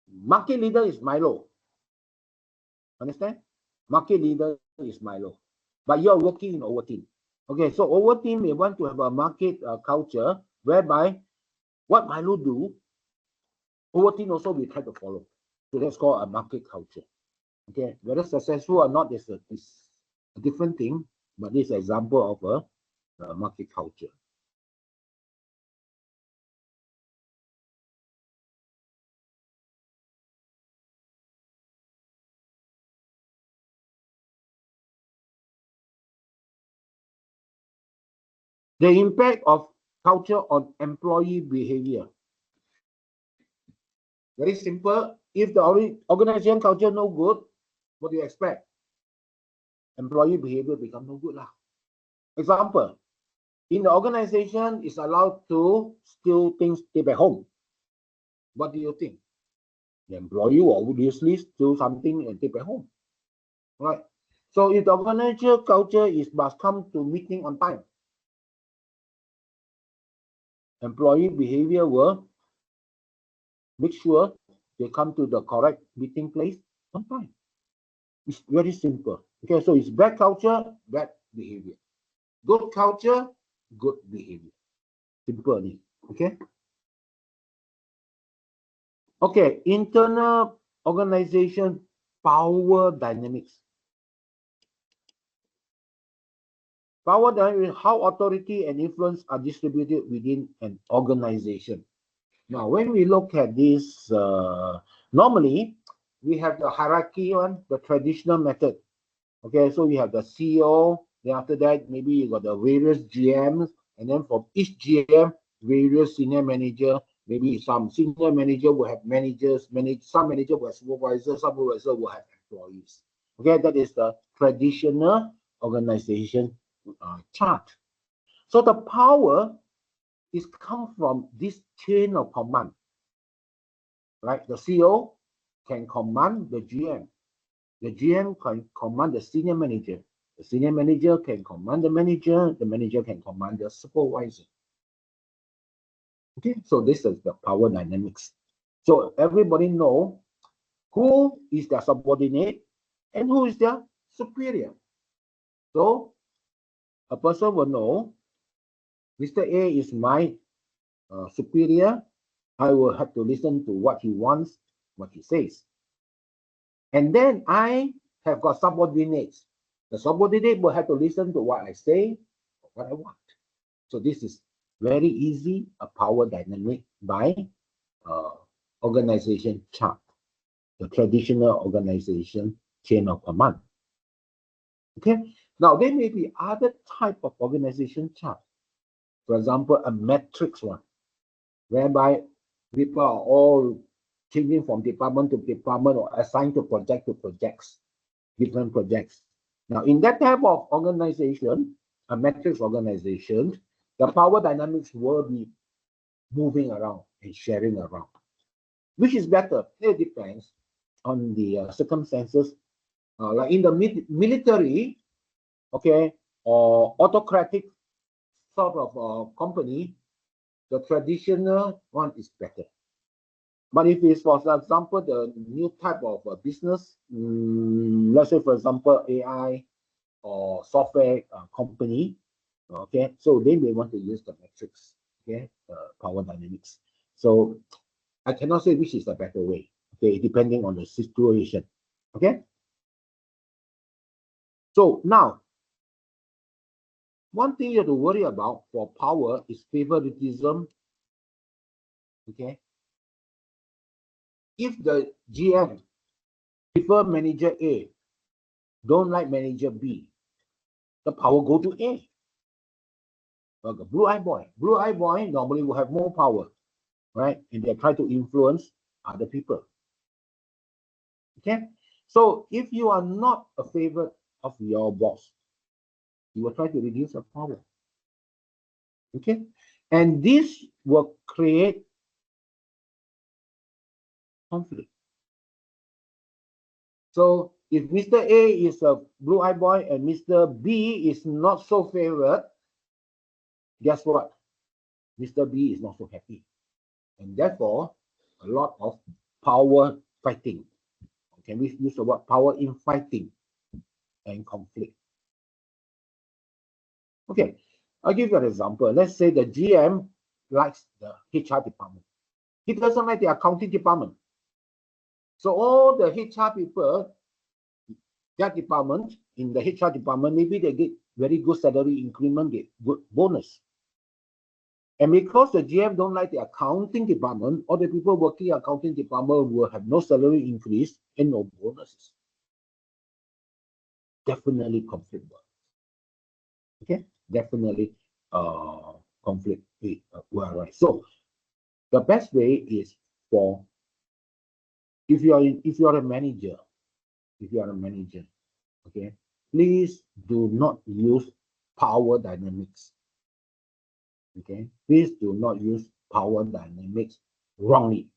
market leader is Milo. Understand? Market leader is Milo, but you're working in Ovaltine. Okay, so Ovaltine may want to have a market culture whereby what Milo do, Ovaltine also will try to follow. So that's called a market culture. Okay, whether successful or not is a different thing, but this is an example of a market culture. The impact of culture on employee behavior. Very simple. If the organization culture no good, what do you expect? Employee behavior become no good lah. Example, in the organization is allowed to steal things, take back home. What do you think? The employee will obviously steal something and take back home, right? So if the organizational culture is must come to meeting on time, employee behavior will make sure they come to the correct meeting place on time. It's very simple. Okay, so it's bad culture, bad behavior. Good culture, good behavior. Simple. Okay. Okay, internal organization power dynamics. Power dynamics, how authority and influence are distributed within an organization. Now, when we look at this, normally we have the hierarchy one, the traditional method. Okay, so we have the CEO, then after that, maybe you got the various GMs, and then from each GM, various senior manager, maybe some senior manager will have managers, some manager will have supervisors, some supervisor will have employees. Okay, that is the traditional organization chart. So the power is come from this chain of command, right? The CEO can command the GM. The GM can command the senior manager. The senior manager can command the manager can command the supervisor. Okay, so this is the power dynamics. So everybody know who is their subordinate and who is their superior. So a person will know Mr. A is my superior. I will have to listen to what he wants, what he says. And then I have got subordinates. The subordinate will have to listen to what I say, what I want. So this is very easy, a power dynamic by organization chart, the traditional organization chain of command. Okay, now there may be other type of organization chart. For example, a matrix one, whereby people are all changing from department to department or assigned to projects, different projects. Now, in that type of organization, a matrix organization, the power dynamics will be moving around and sharing around. Which is better? It depends on the circumstances. Like in the military, okay, or autocratic sort of company, the traditional one is better. But if it's, for example, the new type of business, let's say, for example, AI or software company, okay, so they may want to use the matrix, okay, power dynamics. So I cannot say which is the better way, okay, depending on the situation, okay. So now, one thing you have to worry about for power is favoritism, okay. If the GM prefer manager A, don't like manager B, the power go to A. Okay, blue-eye boy normally will have more power, right? And they try to influence other people. Okay, so if you are not a favorite of your boss, you will try to reduce your power. Okay, and this will create conflict. So if Mr. A is a blue-eye boy and Mr. B is not so favorite, guess what? Mr. B is not so happy. And therefore, a lot of power fighting. Can we use the word power in fighting and conflict? Okay, I'll give you an example. Let's say the GM likes the HR department. He doesn't like the accounting department. So all the HR people, that department, in the HR department, maybe they get very good salary increment, get good bonus. And because the GM don't like the accounting department, all the people working accounting department will have no salary increase and no bonuses. Definitely conflict. Okay, definitely conflict will arise. So the best way is for if you are a manager, okay, please do not use power dynamics. Okay, please do not use power dynamics wrongly.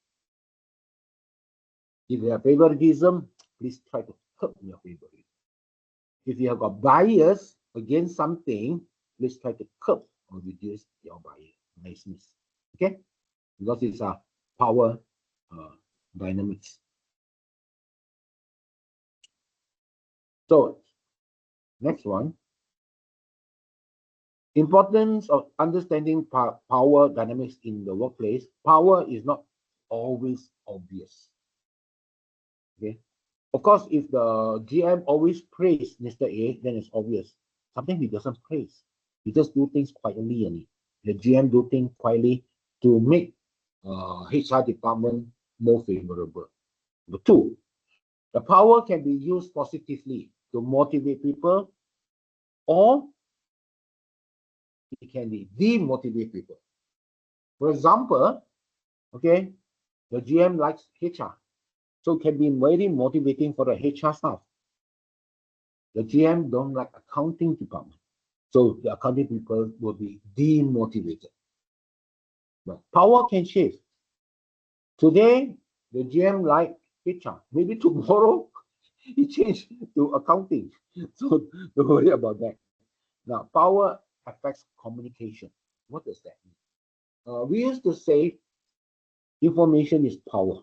If you have favoritism, please try to curb your favoritism. If you have got bias against something, please try to curb or reduce your biasness. Okay, because it's a power dynamics. So next one, importance of understanding power dynamics in the workplace. Power is not always obvious. Okay, of course, if the GM always praise Mr. A, then it's obvious. Something he doesn't praise. He just do things quietly only. The GM do things quietly to make HR department more favorable. Number two, the power can be used positively to motivate people, or it can be demotivate people. For example, okay, the GM likes HR, so it can be very motivating for the HR staff. The GM don't like accounting department, so the accounting people will be demotivated. But power can shift. Today, the GM like HR. Maybe tomorrow, he changed to accounting. So don't worry about that. Now, power affects communication. What does that mean? We used to say information is power.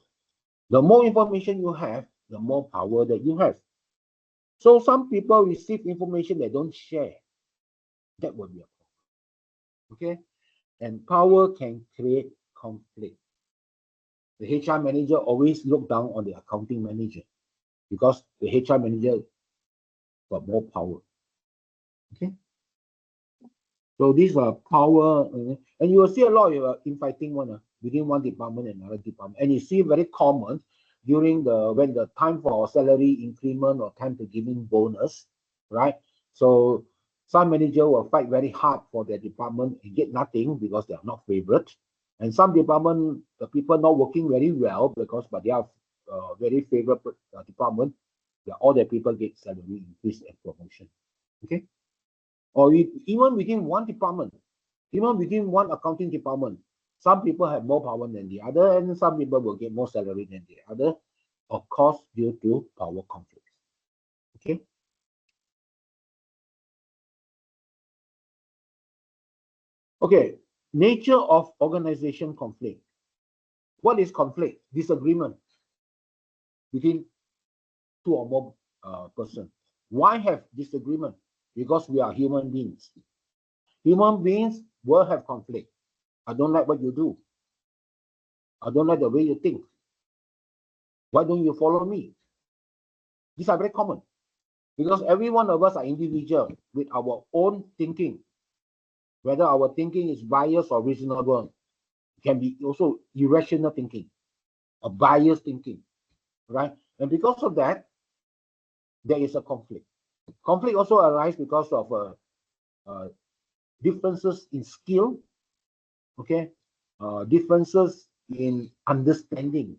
The more information you have, the more power that you have. So some people receive information they don't share. That will be a problem. Okay? And power can create conflict. The HR manager always look down on the accounting manager because the HR manager got more power. Okay? So these are power, and you will see a lot of infighting within one department and another department. And you see very common during when the time for salary increment or time to giving bonus, right? So some manager will fight very hard for their department and get nothing because they are not favored. And some department, the people not working very well but they are very favored department, all their people get salary increase and promotion. Okay. Or even within one department, even within one accounting department, some people have more power than the other, and some people will get more salary than the other, of course, due to power conflicts. Okay. Okay. Nature of organization conflict. What is conflict? Disagreement between two or more persons. Why have disagreement? Because we are human beings. Human beings will have conflict. I don't like what you do. I don't like the way you think. Why don't you follow me? These are very common because every one of us are individual with our own thinking. Whether our thinking is biased or reasonable, it can be also irrational thinking or biased thinking, right? And because of that, there is a conflict. Conflict also arises because of differences in skill, okay, differences in understanding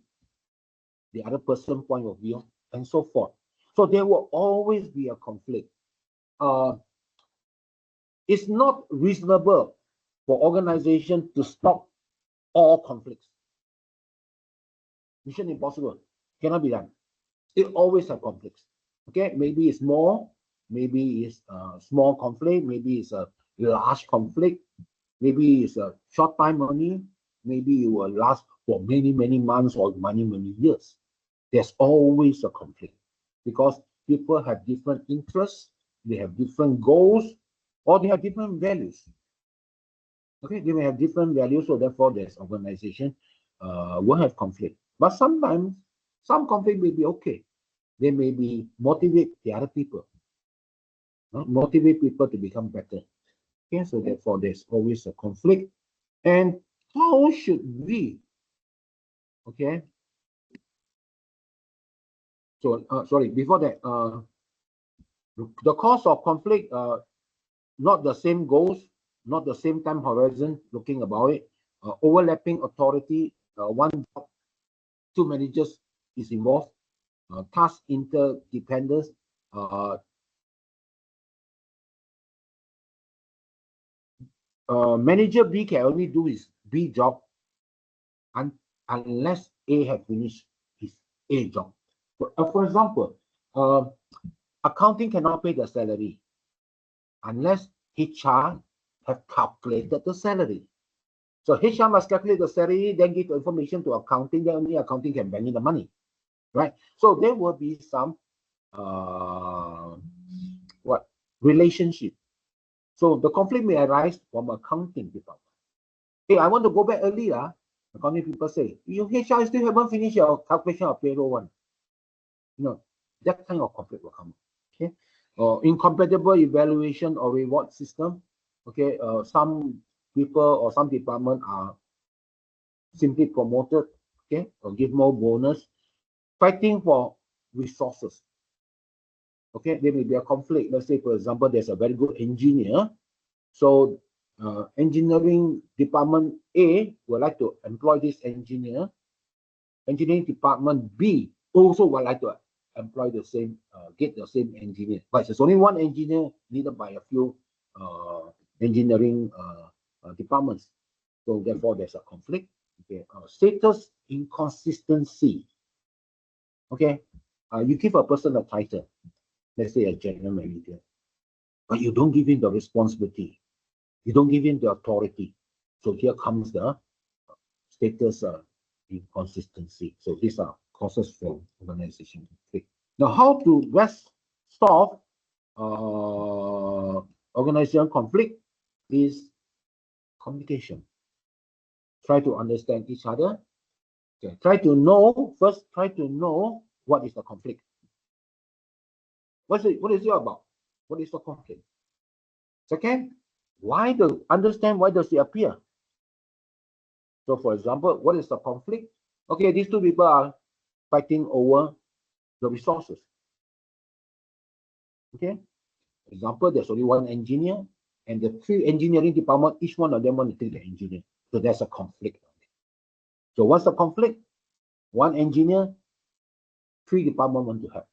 the other person's point of view, and so forth. So there will always be a conflict. It's not reasonable for organization to stop all conflicts. Mission impossible. Cannot be done. It always have conflicts. Okay, maybe it's more, maybe it's a small conflict, maybe it's a large conflict, maybe it's a short time only, maybe it will last for many, many months or many, many years. There's always a conflict because people have different interests, they have different goals, or they have different values. Okay, they may have different values, so therefore there's organization will have conflict. But sometimes some conflict may be okay. They may be motivate the other people, motivate people to become better. Okay, so therefore there's always a conflict. And how should we? Okay. So sorry, before that, the cause of conflict, not the same goals, not the same time horizon looking about it. Overlapping authority, one job, two managers is involved. Task interdependence. Manager B can only do his B job unless A have finished his A job. For example, accounting cannot pay the salary unless HR have calculated the salary. So HR must calculate the salary, then give the information to accounting, then only accounting can bring in the money, right? So there will be some relationship. So the conflict may arise from accounting department. Hey, I want to go back early. Accounting people say, your HR still haven't finished your calculation of payroll one. That kind of conflict will come. Okay. Incompatible evaluation or reward system. Okay. Some people or some department are simply promoted, okay, or give more bonus. Fighting for resources. Okay, there may be a conflict. Let's say, for example, there's a very good engineer. So engineering department A would like to employ this engineer. Engineering department B also would like to employ the same, get the same engineer. But there's only one engineer needed by a few engineering departments. So therefore, there's a conflict. Okay, status inconsistency. Okay, you give a person a title, let's say a general manager, but you don't give him the responsibility. You don't give him the authority. So here comes the status inconsistency. So these are causes for organization conflict. Now, how to best solve organizational conflict is communication. Try to understand each other. Okay. Try to know what is the conflict. What is it about? What is the conflict? Second, understand why does it appear? So for example, what is the conflict? Okay, these two people are fighting over the resources. Okay, for example, there's only one engineer and the three engineering department, each one of them want to take the engineer. So there's a conflict. So what's the conflict? One engineer, three department want to have.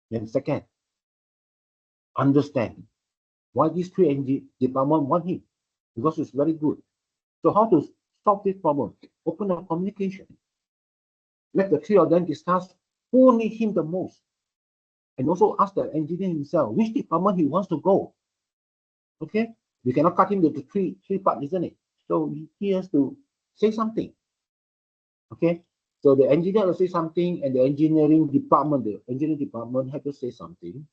Then second, understand why these three department want him, because it's very good. So how to solve this problem? Open up communication. Let the three of them discuss who needs him the most. And also ask the engineer himself which department he wants to go. Okay? We cannot cut him into three parts, isn't it? So he has to say something. Okay? So the engineer will say something, and the engineering department have to say something.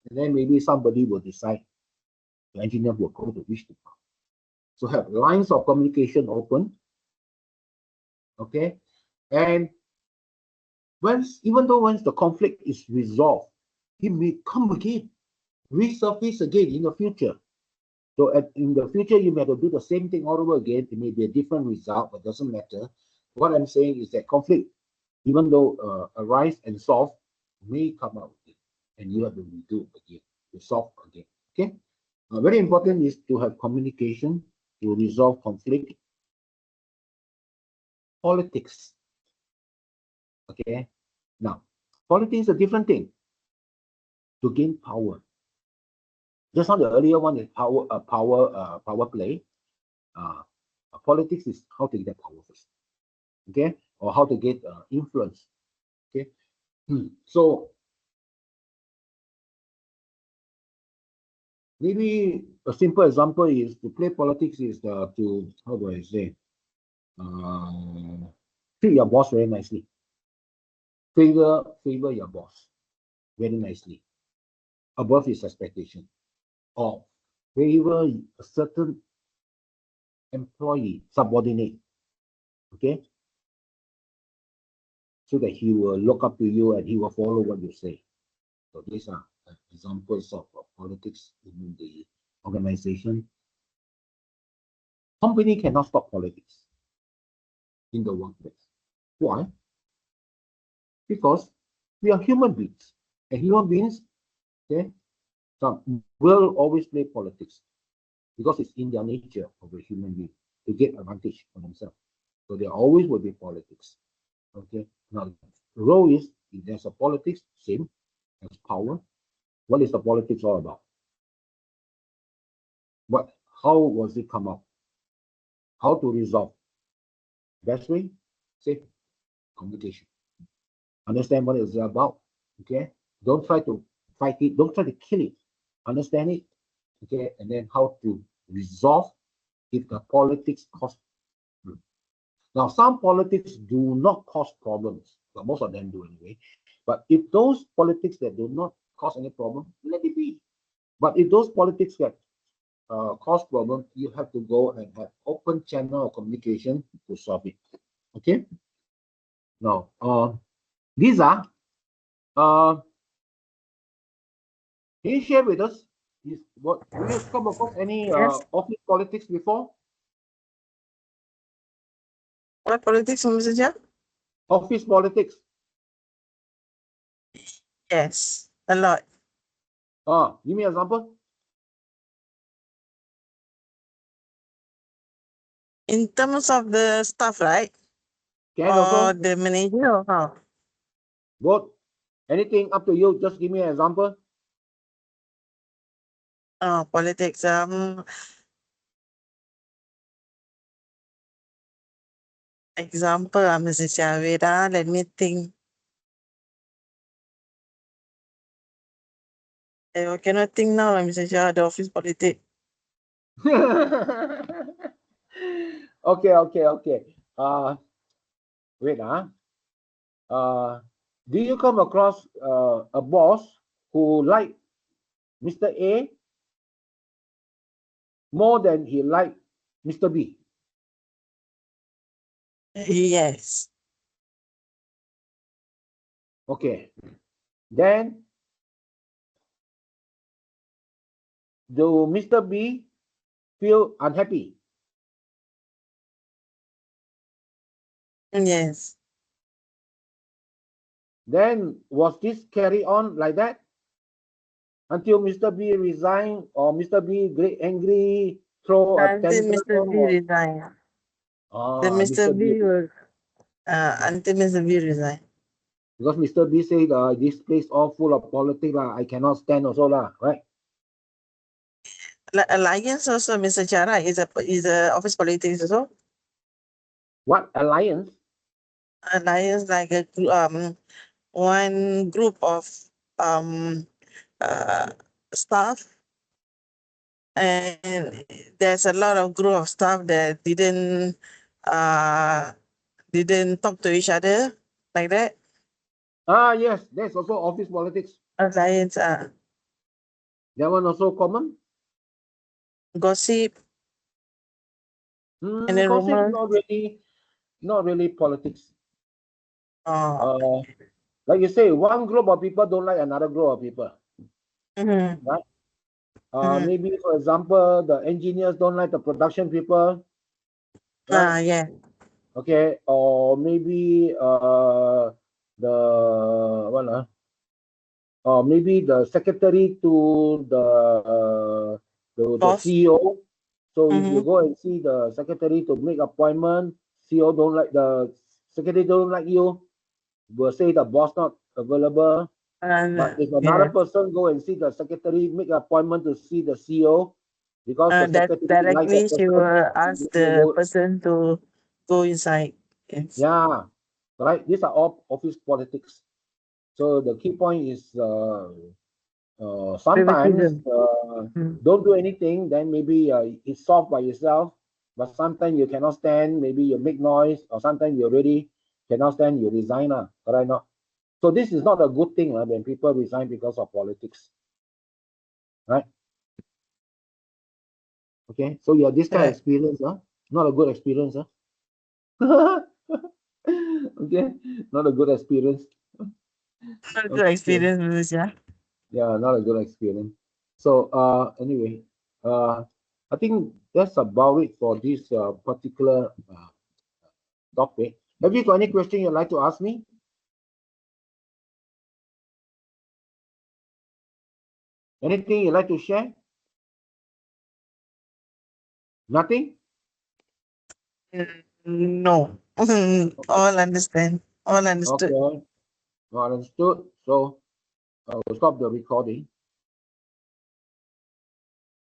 And then maybe somebody will decide the engineer will go to which department. So have lines of communication open. Okay? And even though once the conflict is resolved, he may come again, resurface again in the future. So in the future, you may have to do the same thing all over again. It may be a different result, but doesn't matter. What I'm saying is that conflict, even though arise and solve, may come out again, and you have to redo again, to solve again. Okay. Very important is to have communication to resolve conflict. Politics. Okay. Now, politics is a different thing. To gain power. Just on the earlier one is power play. Politics is how to get power first. Okay, or how to get influence. Okay, so maybe a simple example is to play politics is to, how do I say, treat your boss very nicely. Favor your boss very nicely above his expectation, or favor a certain employee, subordinate. Okay, so that he will look up to you and he will follow what you say. So these are examples of politics in the organization. Company cannot stop politics in the workplace. Why? Because we are human beings, and human beings, okay, some will always play politics. because it's in their nature of a human being to get advantage for themselves. So there always will be politics. Okay. Now, the role is if there's a politics, same as power. What is the politics all about? What? How was it come up? How to resolve? Best way, say communication. Understand what it's about. Okay. Don't try to fight it. Don't try to kill it. Understand it. Okay. And then how to resolve if the politics cause. Now, some politics do not cause problems, but most of them do anyway. But if those politics that do not cause any problem, let it be. But if those politics that cause problem, you have to go and have open channel of communication to solve it. Okay. Now, these are. Can you share with us? Is what have you come across any Yes. office politics before? What politics, Mr. Chia? Office politics. Yes, a lot. Give me an example. In terms of the staff, right? Can Or also the manager or how? both. Anything up to you. Just give me an example. Oh, politics. Example, Mr. Chia, wait, let me think. I cannot think now, Mr. Chia, the office politics. Okay. Wait. Do you come across a boss who like Mr. A more than he like Mr. B? Yes. Okay. Then do Mr. B feel unhappy? Yes. Then was this carry on like that until Mr. B resigned or Mr. B get angry, throw a Until tantrum Mr. B or resign. The Mr. Mr. B B will, until Mr. B resign. because Mr. B said this place all full of politics lah, I cannot stand also lah, right? Alliance also, Mr. Chia, right? Is a office politics also. What alliance? Alliance like one group of um uh staff, and there's a lot of group of staff that uh didn't talk to each other like that. Yes, that's also office politics. Alliance, That one also common. gossip and then Gossip rumors. not really politics. Oh, Like you say, one group of people don't like another group of people, mm-hmm, right? mm-hmm. Maybe for example, the engineers don't like the production people, right? Yeah. Okay, or maybe the what or maybe the secretary to the Boss. CEO. So if you Mm-hmm. go and see the secretary to make appointment, CEO don't like the secretary don't like you, will say the boss not available. But And if another yeah, person go and see the secretary, make an appointment to see the CEO, because the that secretary like that directly she person, will ask they the will, person to go inside. Yes. yeah, right. These are all office politics. So the key point is sometimes Favoritism. Mm. don't do anything, then maybe it's solved by yourself. But sometimes you cannot stand, maybe you make noise, or sometimes you really cannot stand, you resign, correct not? So this is not a good thing when people resign because of politics, right? Okay, so you have this kind of Correct. experience, not a good experience, okay, not a good experience. Not a good Okay, experience, Malaysia. yeah, not a good experience. So anyway, I think that's about it for this particular topic. Have you got any question you'd like to ask me? Anything you'd like to share? Nothing? No. All understand. All understood. Okay. Well understood. So we'll stop the recording.